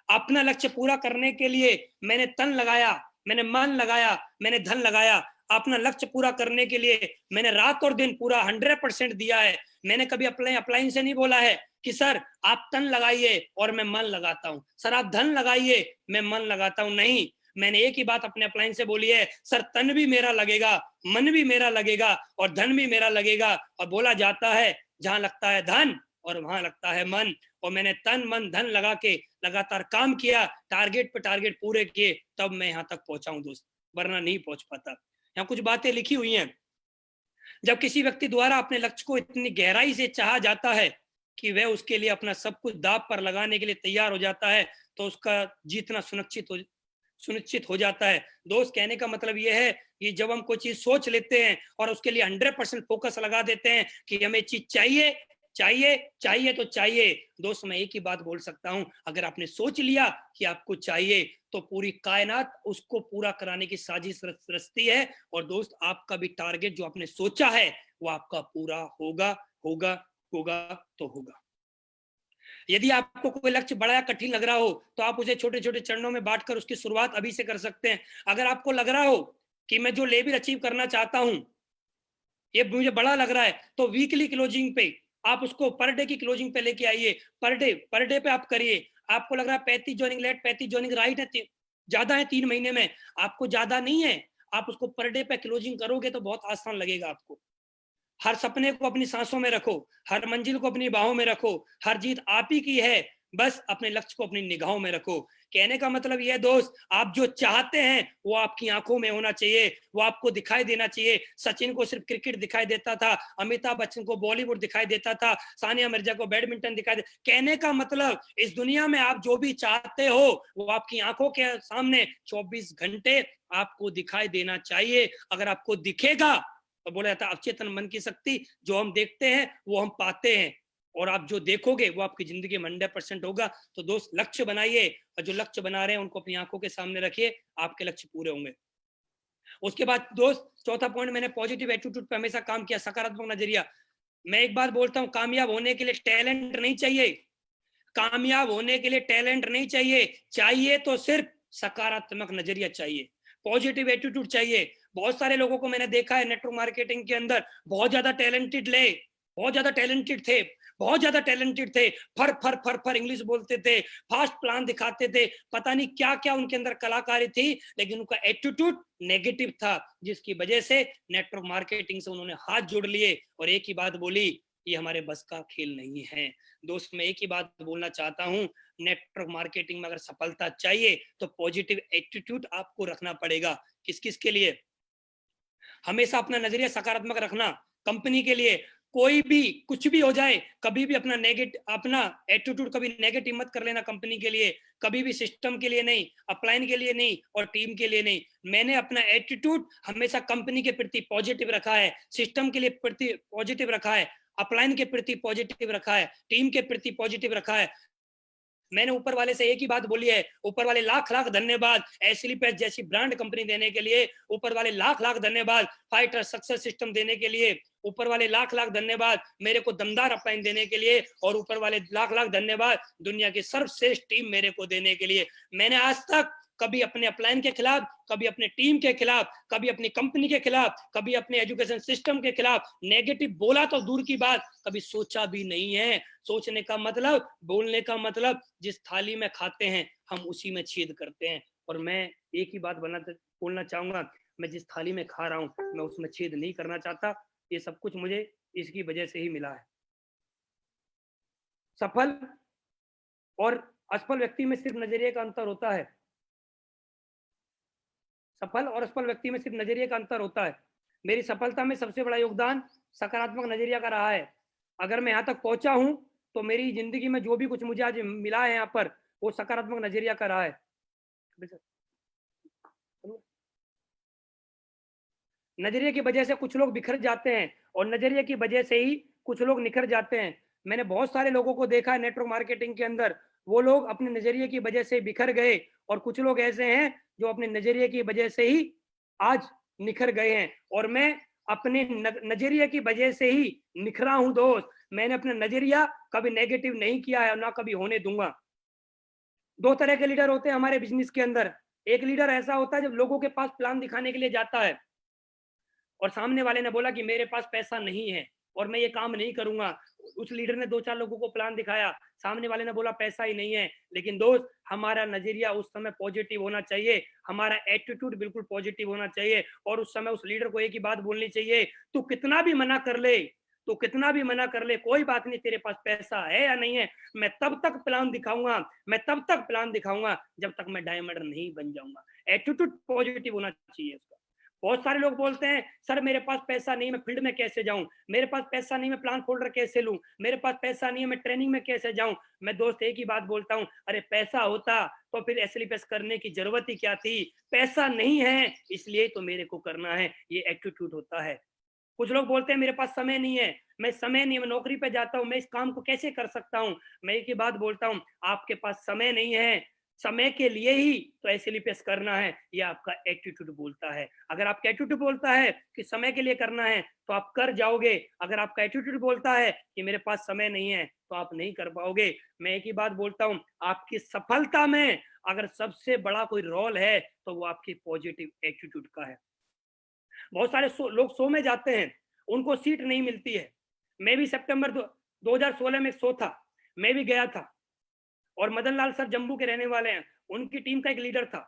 अपना लक्ष्य पूरा करने के लिए मैंने तन लगाया, मैंने मन लगाया, मैंने धन लगाया। अपना लक्ष्य पूरा करने के लिए मैंने रात और दिन पूरा 100% दिया है। मैंने कभी अपलाइन से नहीं बोला है कि सर आप तन लगाइए और मैं मन लगाता हूं, सर आप धन लगाइए मैं मन लगाता हूं। नहीं, मैंने एक ही बात अपने अपलाइन से बोली है, सर तन भी मेरा लगेगा, मन भी मेरा लगेगा और धन भी मेरा लगेगा। और बोला जाता है जहां लगता है धन और वहां लगता है मन। और मैंने तन मन धन लगा के लगातार काम किया, टारगेट पे टारगेट पूरे किए, तब मैं यहाँ तक पहुंचा हूं दोस्त, वरना नहीं पहुंच पाता। यहाँ कुछ बातें लिखी हुई हैं। जब किसी व्यक्ति द्वारा अपने लक्ष्य को इतनी गहराई से चाहा जाता है कि वह उसके लिए अपना सब कुछ दांव पर लगाने के लिए तैयार हो जाता है, तो उसका जीतना सुनिश्चित हो जाता है। दोस्त, कहने का मतलब यह है कि जब हम कोई चीज सोच लेते हैं और उसके लिए 100% फोकस लगा देते हैं कि हमें चीज चाहिए चाहिए चाहिए तो चाहिए। दोस्त, मैं एक ही बात बोल सकता हूं, अगर आपने सोच लिया कि आपको चाहिए तो पूरी कायनात उसको पूरा कराने की साजिश रचती है। और दोस्त, आपका भी टारगेट जो आपने सोचा है वो आपका पूरा होगा होगा होगा तो होगा। यदि आपको कोई लक्ष्य बड़ा या कठिन लग रहा हो तो आप उसे छोटे छोटे चरणों में बांटकर उसकी शुरुआत अभी से कर सकते हैं। अगर आपको लग रहा हो कि मैं जो लेवल अचीव करना चाहता हूं ये मुझे बड़ा लग रहा है, तो वीकली क्लोजिंग पे आप उसको पर डे की क्लोजिंग पे लेके आइए। पर डे पे आप करिए। आपको लग रहा है 35 जॉइनिंग लेट 35 जॉइनिंग राइट है, ज्यादा है 3 महीने में, आपको ज्यादा नहीं है, आप उसको पर डे पे क्लोजिंग करोगे तो बहुत आसान लगेगा आपको। हर सपने को अपनी सांसों में रखो, हर मंजिल को अपनी बाहों में रखो, हर जीत आप ही की है, बस अपने लक्ष्य को अपनी निगाहों में रखो। कहने का मतलब यह दोस्त, आप जो चाहते हैं वो आपकी आंखों में होना चाहिए, वो आपको दिखाई देना चाहिए। सचिन को सिर्फ क्रिकेट दिखाई देता था, अमिताभ बच्चन को बॉलीवुड दिखाई देता था, सानिया मिर्जा को बैडमिंटन दिखाई दे। कहने का मतलब इस दुनिया में आप जो भी चाहते हो वो आपकी आंखों के सामने 24 घंटे आपको दिखाई देना चाहिए। अगर आपको दिखेगा तो बोला जाता है अवचेतन मन की शक्ति, जो हम देखते हैं वो हम पाते हैं, और आप जो देखोगे वो आपकी जिंदगी में 100% होगा। तो दोस्त, लक्ष्य बनाइए और जो लक्ष्य बना रहे हैं उनको अपनी आंखों के सामने रखिए, आपके लक्ष्य पूरे होंगे। उसके बाद दोस्त, चौथा पॉइंट, मैंने पॉजिटिव एटीट्यूड पे हमेशा काम किया, सकारात्मक नजरिया। मैं एक बात बोलता हूँ, कामयाब होने के लिए टैलेंट नहीं चाहिए, कामयाब होने के लिए टैलेंट नहीं चाहिए, चाहिए तो सिर्फ सकारात्मक नजरिया चाहिए, पॉजिटिव एटीट्यूड चाहिए। बहुत सारे लोगों को मैंने देखा है नेटवर्क मार्केटिंग के अंदर, बहुत ज्यादा टैलेंटेड बहुत ज्यादा टैलेंटेड थे, बहुत ज्यादा टैलेंटेड थे, फर फर फर फर इंग्लिश बोलते थे, फास्ट प्लान दिखाते थे, पता नहीं क्या क्या उनके अंदर कलाकारी थी, लेकिन उनका एटीट्यूड नेगेटिव था, जिसकी वजह से नेटवर्क मार्केटिंग से उन्होंने हाथ जोड़ लिए और एक ही बात बोली, ये हमारे बस का खेल नहीं है। दोस्त, मैं एक ही बात बोलना चाहता हूं, नेटवर्क मार्केटिंग में अगर सफलता चाहिए तो पॉजिटिव एटीट्यूड आपको रखना पड़ेगा। किस किस के लिए? हमेशा अपना नजरिया सकारात्मक रखना। कंपनी के लिए कोई भी कुछ भी हो जाए, कभी भी अपना एटीट्यूड कभी नेगेटिव मत कर लेना। कंपनी के लिए कभी भी, सिस्टम के लिए नहीं, अपलाइन के लिए नहीं और टीम के लिए नहीं। मैंने अपना एटीट्यूड हमेशा कंपनी के प्रति पॉजिटिव रखा है, सिस्टम के लिए प्रति पॉजिटिव रखा है, अपलाइन के प्रति पॉजिटिव रखा है, टीम के प्रति पॉजिटिव रखा है। मैंने ऊपर वाले से एक ही बात बोली है, ऊपर वाले लाख लाख धन्यवाद एसएलपीएस जैसी ब्रांड कंपनी देने के लिए, ऊपर वाले लाख लाख धन्यवाद फाइटर सक्सेस सिस्टम देने के लिए, ऊपर वाले लाख लाख धन्यवाद मेरे को दमदार अपलाइन देने के लिए, और ऊपर वाले लाख लाख धन्यवाद दुनिया की सर्वश्रेष्ठ टीम मेरे को देने के लिए। मैंने आज तक कभी अपने अपलाइन के खिलाफ, कभी अपने टीम के खिलाफ, कभी अपनी कंपनी के खिलाफ, कभी अपने एजुकेशन सिस्टम के खिलाफ नेगेटिव बोला तो दूर की बात, कभी सोचा भी नहीं है। सोचने का मतलब, बोलने का मतलब, जिस थाली में खाते हैं हम उसी में छेद करते हैं। और मैं एक ही बात बोलना चाहूंगा, मैं जिस थाली में खा रहा हूं मैं उसमें छेद नहीं करना चाहता। ये सब कुछ मुझे इसकी वजह से ही मिला है। सफल और असफल व्यक्ति में सिर्फ नजरिए का अंतर होता है। सफल और असफल व्यक्ति में सिर्फ नजरिए का अंतर होता है। मेरी सफलता में सबसे बड़ा योगदान सकारात्मक नजरिया का रहा है। अगर मैं यहाँ तक पहुंचा हूं तो मेरी जिंदगी में जो भी कुछ मुझे आज मिला है यहाँ पर, वो सकारात्मक नजरिया का रहा है। नजरिए की वजह से कुछ लोग बिखर जाते हैं और नजरिए की वजह से ही कुछ लोग निखर जाते हैं। मैंने बहुत सारे लोगों को देखा है नेटवर्क मार्केटिंग के अंदर, वो लोग अपने नजरिए की वजह से बिखर गए, और कुछ लोग ऐसे हैं जो अपने नजरिए की वजह से ही आज निखर गए हैं। और मैं अपने नजरिए की वजह से ही निखरा हूं दोस्त। मैंने अपना नजरिया कभी नेगेटिव नहीं किया है और ना कभी होने दूंगा। दो तरह के लीडर होते हैं हमारे बिजनेस के अंदर। एक लीडर ऐसा होता है जब लोगों के पास प्लान दिखाने के लिए जाता है और सामने वाले ने बोला कि मेरे पास पैसा नहीं है और मैं ये काम नहीं करूंगा। उस लीडर ने दो चार लोगों को प्लान दिखाया, सामने वाले ने बोला पैसा ही नहीं है। लेकिन दोस्त, हमारा नजरिया उस समय पॉजिटिव होना चाहिए, हमारा एटीट्यूड बिल्कुल पॉजिटिव होना चाहिए। और उस समय उस लीडर को एक ही बात बोलनी चाहिए, तू कितना भी मना कर ले, तो कितना भी मना कर ले, कोई बात नहीं, तेरे पास पैसा है या नहीं है, मैं तब तक प्लान दिखाऊंगा, मैं तब तक प्लान दिखाऊंगा जब तक मैं डायमंड नहीं बन जाऊंगा। एटीट्यूड पॉजिटिव होना चाहिए उसका। बहुत सारे लोग बोलते हैं सर मेरे पास पैसा नहीं, मैं फील्ड में कैसे जाऊं, मेरे पास पैसा नहीं, मैं प्लान फोल्डर कैसे लूं, मेरे पास पैसा नहीं है, मैं ट्रेनिंग में कैसे जाऊं। मैं दोस्त एक ही बात बोलता हूं, अरे पैसा होता तो फिर एसएलपीएस करने की जरूरत ही क्या थी। पैसा नहीं है इसलिए तो मेरे को करना है, ये एटीट्यूड होता है। कुछ लोग बोलते हैं मेरे पास समय नहीं है, मैं समय नहीं, मैं नौकरी पे जाता हूं, मैं इस काम को कैसे कर सकता हूं। मैं एक ही बात बोलता हूं, आपके पास समय नहीं है, समय के लिए ही तो एसएलपीएस करना है, ये आपका एटीट्यूड बोलता है। अगर आपका एटीट्यूड बोलता है कि समय के लिए करना है तो आप कर जाओगे। अगर आपका एटीट्यूड बोलता है कि मेरे पास समय नहीं है तो आप नहीं कर पाओगे। मैं एक ही बात बोलता हूं, आपकी सफलता में अगर सबसे बड़ा कोई रोल है तो वो आपकी पॉजिटिव एटीट्यूड का है। बहुत सारे लोग शो में जाते हैं, उनको सीट नहीं मिलती है। मैं भी सितंबर 2016 में शो था, मैं भी गया था। और मदन लाल सर जम्मू के रहने वाले हैं, उनकी टीम का एक लीडर था।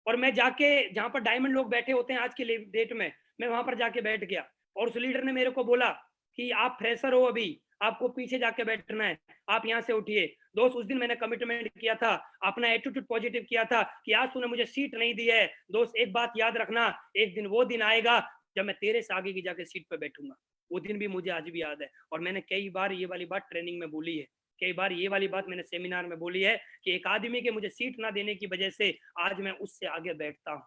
और मैं जाके, जहां पर डायमंड लोग बैठे होते हैं आज के डेट में, मैं वहां पर जाके बैठ गया। और उस लीडर ने मेरे को बोला कि आप फ्रेशर हो, अभी आपको पीछे जाके बैठना है, आप यहाँ से उठिए। दोस्त, उस दिन मैंने कमिटमेंट किया था, अपना एटीट्यूड पॉजिटिव किया था कि आज तूने मुझे सीट नहीं दी है, दोस्त एक बात याद रखना, एक दिन वो दिन आएगा जब मैं तेरे से आगे की जाके सीट पे बैठूंगा। वो दिन भी मुझे आज भी याद है। और मैंने कई बार ये वाली बात ट्रेनिंग में बोली है, कई बार ये वाली बात मैंने सेमिनार में बोली है कि एक आदमी के मुझे सीट ना देने की वजह से आज मैं उससे आगे बैठता हूं।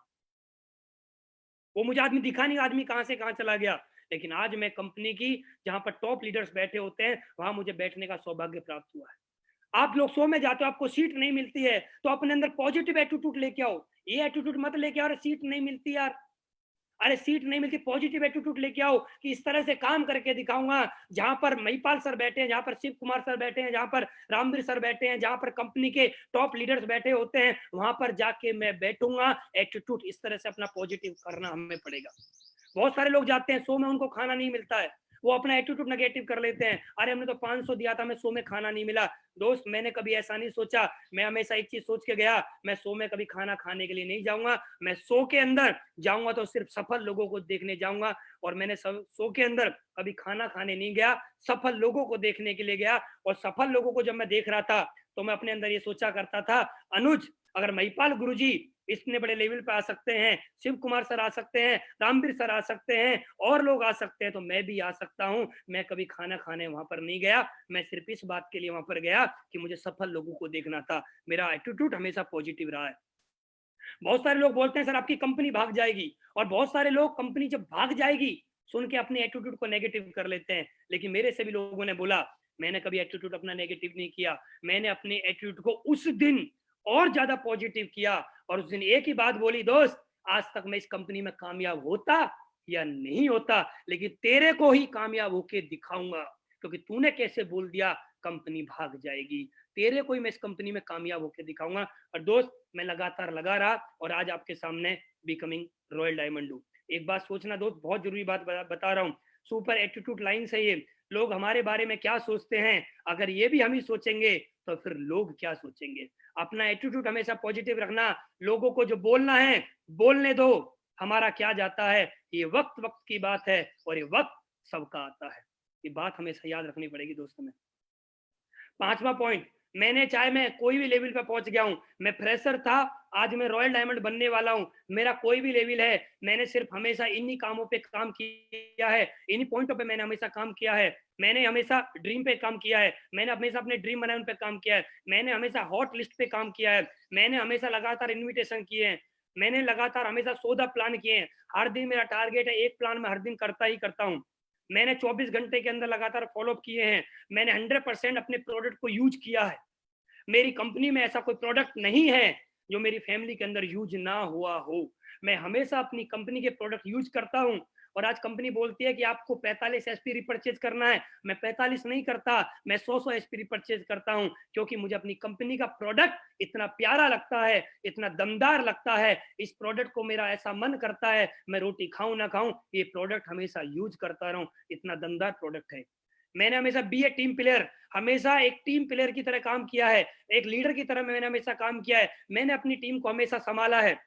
वो मुझे आदमी दिखा नहीं, आदमी कहां से कहां चला गया, लेकिन आज मैं कंपनी की जहां पर टॉप लीडर्स बैठे होते हैं वहां मुझे बैठने का सौभाग्य प्राप्त हुआ है। आप लोग शो में जाते हो, आपको सीट नहीं मिलती है, तो अपने अंदर पॉजिटिव एटीट्यूड लेके आओ। ये एटीट्यूड मत लेके आओ सीट नहीं मिलती यार, अरे सीट नहीं मिलती, पॉजिटिव एटीट्यूड लेके आओ कि इस तरह से काम करके दिखाऊंगा। जहां पर महिपाल सर बैठे हैं, जहां पर शिव कुमार सर बैठे हैं, जहां पर रामवीर सर बैठे हैं, जहां पर कंपनी के टॉप लीडर्स बैठे होते हैं, वहां पर जाके मैं बैठूंगा। एटीट्यूड इस तरह से अपना पॉजिटिव करना हमें पड़ेगा। बहुत सारे लोग जाते हैं शो में, उनको खाना नहीं मिलता है, वो अपना एटीट्यूड नेगेटिव कर लेते हैं, अरे हमने तो 500 दिया था, मैं शो में खाना नहीं मिला। दोस्त, मैंने कभी ऐसा नहीं सोचा, मैं हमेशा एक चीज सोच के गया, मैं शो में कभी खाना खाने के लिए नहीं जाऊंगा, मैं शो के अंदर जाऊंगा तो सिर्फ सफल लोगों को देखने जाऊंगा। और मैंने शो के अंदर कभी खाना खाने नहीं गया, सफल लोगों को देखने के लिए गया। और सफल लोगों को जब मैं देख रहा था तो मैं अपने अंदर ये सोचा करता था, अनुज, अगर महिपाल गुरुजी इतने बड़े लेवल पे आ सकते हैं, शिव कुमार सर आ सकते हैं, रामवीर सर आ सकते हैं, और लोग आ सकते हैं, तो मैं भी आ सकता हूं। मैं कभी खाना खाने वहां पर नहीं गया, मैं सिर्फ इस बात के लिए वहां पर गया कि मुझे सफल लोगों को देखना था। मेरा एटीट्यूड हमेशा पॉजिटिव रहा है। बहुत सारे लोग बोलते हैं सर आपकी कंपनी भाग जाएगी, और बहुत सारे लोग कंपनी जब भाग जाएगी सुन के अपने एटीट्यूड को नेगेटिव कर लेते हैं। लेकिन मेरे से भी लोगों ने बोला, मैंने कभी एटीट्यूड अपना नेगेटिव नहीं किया, मैंने अपने एटीट्यूड को उस दिन और ज्यादा पॉजिटिव किया। और उस दिन एक ही बात बोली, दोस्त, आज तक मैं इस कंपनी में कामयाब होता या नहीं होता, लेकिन तेरे को ही कामयाब होके दिखाऊंगा, क्योंकि तूने कैसे बोल दिया कंपनी भाग जाएगी। तेरे को ही मैं इस कंपनी में कामयाब होकर दिखाऊंगा। और दोस्त, मैं लगातार लगा रहा और आज आपके सामने बिकमिंग रॉयल डायमंड हूँ। एक बात सोचना दोस्त, बहुत जरूरी बात बता रहा हूँ, सुपर एटीट्यूड लाइन से ये, लोग हमारे बारे में क्या सोचते हैं, अगर ये भी हम ही सोचेंगे तो फिर लोग क्या सोचेंगे। अपना एटीट्यूड हमेशा पॉजिटिव रखना, लोगों को जो बोलना है बोलने दो, हमारा क्या जाता है, ये वक्त वक्त की बात है और ये वक्त सबका आता है। ये बात हमेशा याद रखनी पड़ेगी दोस्तों में। पांचवा पॉइंट, मैंने चाहे मैं कोई भी लेवल पे पहुंच गया हूं, मैं फ्रेशर था, आज मैं रॉयल डायमंड बनने वाला हूं, मेरा कोई भी लेवल है, मैंने सिर्फ हमेशा इन्हीं कामों पे काम किया है, इन्हीं पॉइंटों पे मैंने हमेशा काम किया है, मैंने हमेशा ड्रीम पे काम किया है, मैंने हमेशा अपने ड्रीम बनाए उन पे काम किया है, मैंने हमेशा हॉट लिस्ट पे काम किया है, मैंने हमेशा लगातार इन्विटेशन किए हैं, मैंने लगातार हमेशा 100 प्लान किए हैं, हर दिन मेरा टारगेट है एक प्लान मैं हर दिन करता ही करता हूँ, मैंने 24 घंटे के अंदर लगातार फॉलोअप किए हैं, मैंने 100% अपने प्रोडक्ट को यूज किया है। मेरी कंपनी में ऐसा कोई प्रोडक्ट नहीं है जो मेरी फैमिली के अंदर यूज ना हुआ हो। मैं हमेशा अपनी कंपनी के प्रोडक्ट यूज करता हूं। और आज कंपनी बोलती है कि आपको 45 एसपी रिपर्चेज करना है, मैं 45 नहीं करता, मैं 100 एसपी रिपर्चेज करता हूं, क्योंकि मुझे अपनी कंपनी का प्रोडक्ट इतना प्यारा लगता है, इतना दमदार लगता है, इस प्रोडक्ट को मेरा ऐसा मन करता है, मैं रोटी खाऊं ना खाऊं, ये प्रोडक्ट हमेशा यूज करता रहूं, इतना दमदार प्रोडक्ट है। मैंने हमेशा बी ए टीम प्लेयर, हमेशा एक टीम प्लेयर की तरह काम किया है, एक लीडर की तरह मैंने हमेशा काम किया है, मैंने अपनी टीम को हमेशा संभाला है,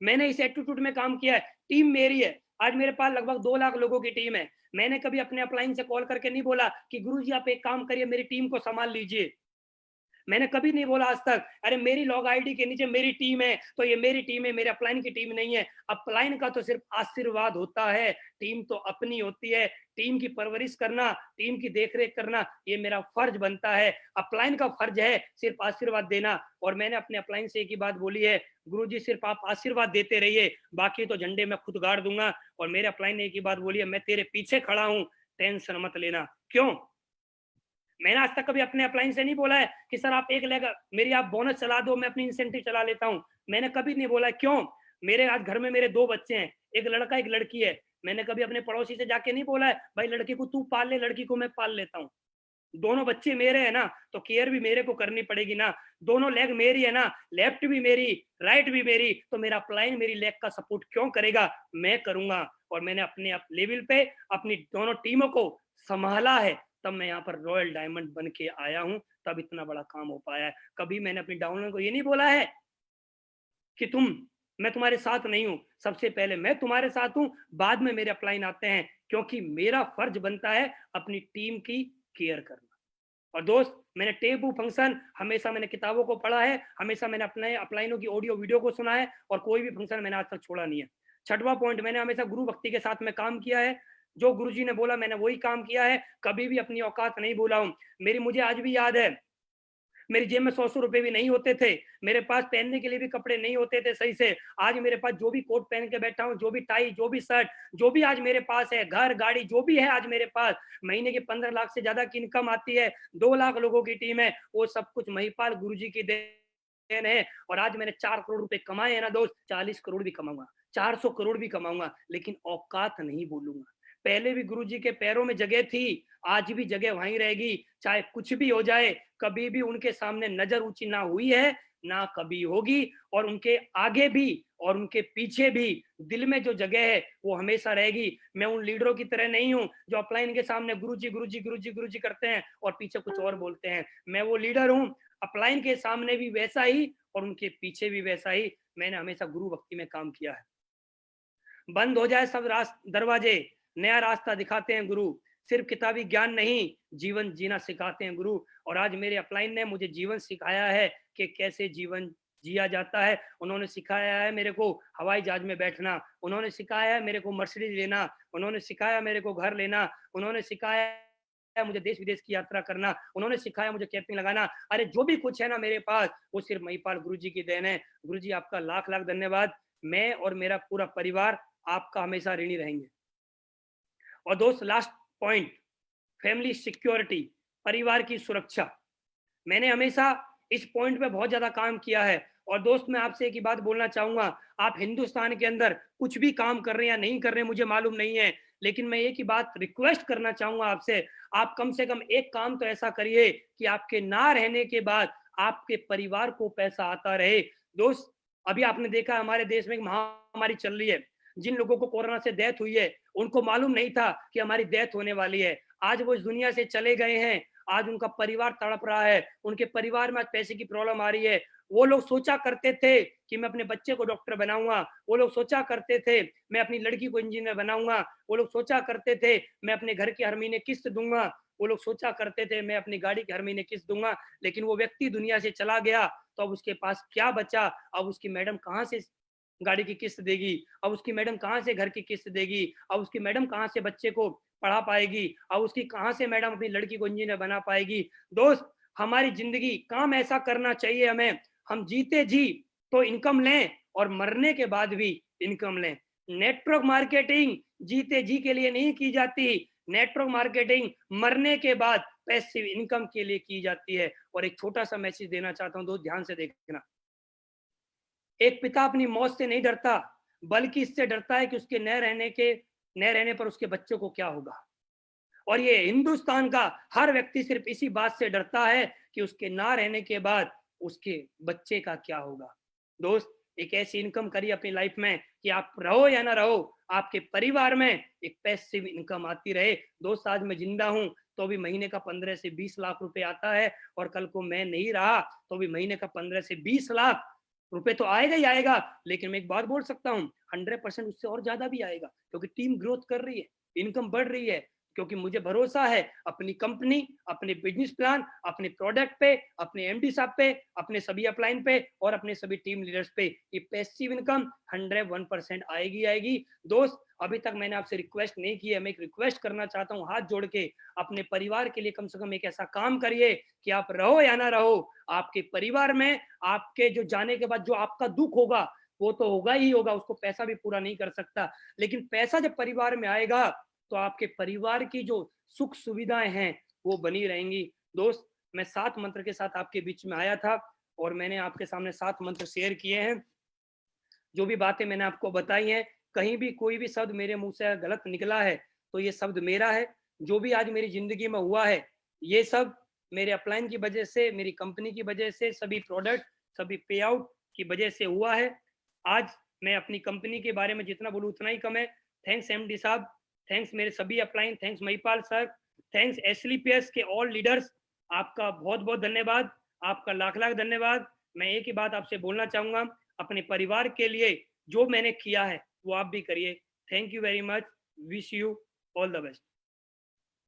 मैंने इस एटीट्यूड में काम किया है, टीम मेरी है। आज मेरे पास लगभग 2 लाख लोगों की टीम है। मैंने कभी अपने अपलाइन से कॉल करके नहीं बोला कि गुरुजी आप एक काम करिए, मेरी टीम को संभाल लीजिए। मैंने कभी नहीं बोला आज तक, अरे मेरी लॉग आईडी के नीचे मेरी टीम है तो ये मेरी टीम है, मेरे अपलाइन की टीम नहीं है। अपलाइन का तो सिर्फ आशीर्वाद होता है, टीम तो अपनी होती है। टीम की परवरिश करना, टीम की देखरेख करना, ये मेरा फर्ज बनता है। अपलाइन का फर्ज है सिर्फ आशीर्वाद देना। और मैंने अपने अपलाइन से एक ही बात बोली है, गुरुजी सिर्फ आप आशीर्वाद देते रहिए, बाकी तो झंडे मैं खुद गाड़ दूंगा। और मेरे अपलाइन ने एक ही बात बोली है, मैं तेरे पीछे खड़ा हूं, टेंशन मत लेना। क्यों? मैंने आज तक कभी अपने अपलाइन से नहीं बोला है कि सर आप एक लेग मेरी आप बोनस चला दो, मैं अपनी इंसेंटिव चला लेता हूं। मैंने कभी नहीं बोला। क्यों? मेरे आज घर में मेरे 2 बच्चे हैं, एक लड़का एक लड़की है। मैंने कभी अपने पड़ोसी से जाके नहीं बोला है भाई लड़की को तू पाल ले, लड़की को मैं पाल लेता हूँ। दोनों बच्चे मेरे हैं ना, तो केयर भी मेरे को करनी पड़ेगी ना। दोनों लेग मेरी है ना, लेफ्ट भी मेरी, राइट भी मेरी, तो मेरा अपलाइन मेरी लेग का सपोर्ट क्यों करेगा? मैं करूंगा। और मैंने अपने लेवल पे अपनी दोनों टीमों को संभाला है, तब मैं यहाँ पर रॉयल डायमंड बन के आया हूँ, तब इतना बड़ा काम हो पाया है। कभी मैंने अपनी डाउनलाइन को ये नहीं बोला है कि मैं तुम्हारे साथ नहीं हूं। सबसे पहले मैं तुम्हारे साथ हूं, बाद में मेरे अपलाइन आते हैं, क्योंकि मेरा फर्ज बनता है अपनी टीम की केयर करना। और दोस्त, मैंने टेबू फंक्शन हमेशा मैंने किताबों को पढ़ा है, हमेशा मैंने अपने अपलाइनों की ऑडियो वीडियो को सुना है, और कोई भी फंक्शन मैंने आज तक छोड़ा नहीं है। छठवां पॉइंट, मैंने हमेशा गुरु भक्ति के साथ में काम किया है। जो गुरुजी ने बोला मैंने वही काम किया है, कभी भी अपनी औकात नहीं भूला हूं। मुझे आज भी याद है, मेरी जेब में 100 रुपए भी नहीं होते थे, मेरे पास पहनने के लिए भी कपड़े नहीं होते थे सही से। आज मेरे पास जो भी कोट पहन के बैठा हूँ, जो भी टाई, जो भी शर्ट, जो भी आज मेरे पास है, घर गाड़ी जो भी है आज मेरे पास, महीने के 15 लाख से ज्यादा की इनकम आती है, 2 लाख लोगों की टीम है, वो सब कुछ महिपाल गुरुजी की देन है। और आज मैंने 4 करोड़ रुपए कमाए हैं ना दोस्त, 40 करोड़ भी कमाऊंगा, 400 करोड़ भी कमाऊंगा, लेकिन औकात नहीं बोलूंगा। पहले भी गुरुजी के पैरों में जगह थी, आज भी जगह वहीं रहेगी, चाहे कुछ भी हो जाए। कभी भी उनके सामने नजर ऊंची ना हुई है, ना कभी होगी। और उनके आगे भी और उनके पीछे भी दिल में जो जगह है वो हमेशा रहेगी। मैं उन लीडरों की तरह नहीं हूं जो अपलाइन के सामने गुरुजी गुरुजी गुरुजी गुरुजी करते हैं और पीछे कुछ और बोलते हैं। मैं वो लीडर हूं, अपलाइन के सामने भी वैसा ही और उनके पीछे भी वैसा ही। मैंने हमेशा गुरु भक्ति में काम किया है। बंद हो जाए सब दरवाजे, नया रास्ता दिखाते हैं गुरु। सिर्फ किताबी ज्ञान नहीं, जीवन जीना सिखाते हैं गुरु। और आज मेरे अपलाइन ने मुझे जीवन सिखाया है कि कैसे जीवन जिया जाता है। उन्होंने सिखाया है मेरे को हवाई जहाज में बैठना, उन्होंने सिखाया है मेरे को मर्सिडीज लेना, उन्होंने सिखाया मेरे को घर लेना, उन्होंने सिखाया है मुझे देश विदेश की यात्रा करना, उन्होंने सिखाया मुझे कैंपिंग लगाना। अरे जो भी कुछ है ना मेरे पास, वो सिर्फ महिपाल गुरुजी की देन है। गुरुजी आपका लाख लाख धन्यवाद। मैं और मेरा पूरा परिवार आपका हमेशा ऋणी रहेंगे। और दोस्त, लास्ट पॉइंट, फैमिली सिक्योरिटी, परिवार की सुरक्षा। मैंने हमेशा इस पॉइंट पे बहुत ज्यादा काम किया है। और दोस्त, मैं आपसे एक ही बात बोलना चाहूंगा, आप हिंदुस्तान के अंदर कुछ भी काम कर रहे हैं या नहीं कर रहे हैं मुझे मालूम नहीं है, लेकिन मैं एक ही बात रिक्वेस्ट करना चाहूंगा आपसे, आप कम से कम एक काम तो ऐसा करिए कि आपके ना रहने के बाद आपके परिवार को पैसा आता रहे। दोस्त, अभी आपने देखा हमारे देश में एक महामारी चल रही है। जिन लोगों को कोरोना से डेथ हुई है, उनको मालूम नहीं था कि हमारी डेथ होने वाली है। आज वो इस दुनिया से चले गए हैं, आज उनका परिवार तड़प रहा है, उनके परिवार में आज पैसे की प्रॉब्लम आ रही है। वो लोग सोचा करते थे कि मैं अपने बच्चे को डॉक्टर बनाऊंगा, वो लोग सोचा करते थे मैं अपनी लड़की को इंजीनियर बनाऊंगा, वो लोग सोचा करते थे मैं अपने घर की हर महीने किस्त दूंगा, वो लोग सोचा करते थे मैं अपनी गाड़ी की हर महीने किस्त दूंगा। लेकिन वो व्यक्ति दुनिया से चला गया, तो अब उसके पास क्या बचा? अब उसकी मैडम कहाँ से गाड़ी की किस्त देगी? अब उसकी मैडम कहाँ से घर की किस्त देगी? अब उसकी मैडम कहाँ से बच्चे को पढ़ा पाएगी? अब उसकी कहाँ से मैडम अपनी लड़की को इंजीनियर बना पाएगी? दोस्त, हमारी जिंदगी काम ऐसा करना चाहिए हमें, हम जीते जी तो इनकम लें और मरने के बाद भी इनकम लें। नेटवर्क मार्केटिंग जीते जी के लिए नहीं की जाती, नेटवर्क मार्केटिंग मरने के बाद पैसिव इनकम के लिए की जाती है। और एक छोटा सा मैसेज देना चाहता हूं, दोस्त ध्यान से देखना। एक पिता अपनी मौत से नहीं डरता, बल्कि इससे डरता है कि उसके न रहने पर उसके बच्चों को क्या होगा। और ये हिंदुस्तान का हर व्यक्ति सिर्फ इसी बात से डरता है कि उसके ना रहने के बाद उसके बच्चे का क्या होगा। दोस्त, एक ऐसी इनकम करिए अपनी लाइफ में कि आप रहो या ना रहो, आपके परिवार में एक पैसिव इनकम आती रहे। दोस्त, आज मैं जिंदा हूं तो भी महीने का 15 से 20 लाख रुपए आता है, और कल को मैं नहीं रहा तो भी महीने का 15 से 20 लाख रुपए तो आएगा ही आएगा। लेकिन मैं एक बात बोल सकता हूँ, 100% उससे और ज्यादा भी आएगा, क्योंकि टीम ग्रोथ कर रही है, इनकम बढ़ रही है, क्योंकि मुझे भरोसा है अपनी कंपनी, अपने बिजनेस प्लान, अपने प्रोडक्ट पे, अपने एमडी साहब पे, अपने सभी अपलाइन पे और अपने सभी टीम लीडर्स पे ये पैसिव इनकम 101% आएगी आएगी। दोस्त, अभी तक मैंने आपसे रिक्वेस्ट नहीं की है, मैं एक रिक्वेस्ट करना चाहता हूँ हाथ जोड़ के, अपने परिवार के लिए कम से कम एक ऐसा काम करिए कि आप रहो या ना रहो, आपके परिवार में आपके जो जाने के बाद जो आपका दुख होगा वो तो होगा ही होगा, उसको पैसा भी पूरा नहीं कर सकता। लेकिन पैसा जब परिवार में आएगा तो आपके परिवार की जो सुख सुविधाएं हैं वो बनी रहेंगी। दोस्त, मैं 7 मंत्र के साथ आपके बीच में आया था और मैंने आपके सामने 7 मंत्र शेयर किए हैं। जो भी बातें मैंने आपको बताई हैं, कहीं भी कोई भी शब्द मेरे मुंह से गलत निकला है तो ये शब्द मेरा है। जो भी आज मेरी जिंदगी में हुआ है, ये सब मेरे अपलाइन की वजह से, मेरी कंपनी की वजह से, सभी प्रोडक्ट, सभी पे आउट की वजह से हुआ है। आज मैं अपनी कंपनी के बारे में जितना बोलूँ उतना ही कम है। थैंक्स एमडी साहब, थैंक्स मेरे सभी upline, thanks Mahipal sir, thanks SLPS के ऑल लीडर्स। आपका बहुत बहुत धन्यवाद, आपका लाख लाख धन्यवाद। मैं एक ही बात आपसे बोलना चाहूंगा, अपने परिवार के लिए जो मैंने किया है वो आप भी करिए। Thank you very much, wish you all the best.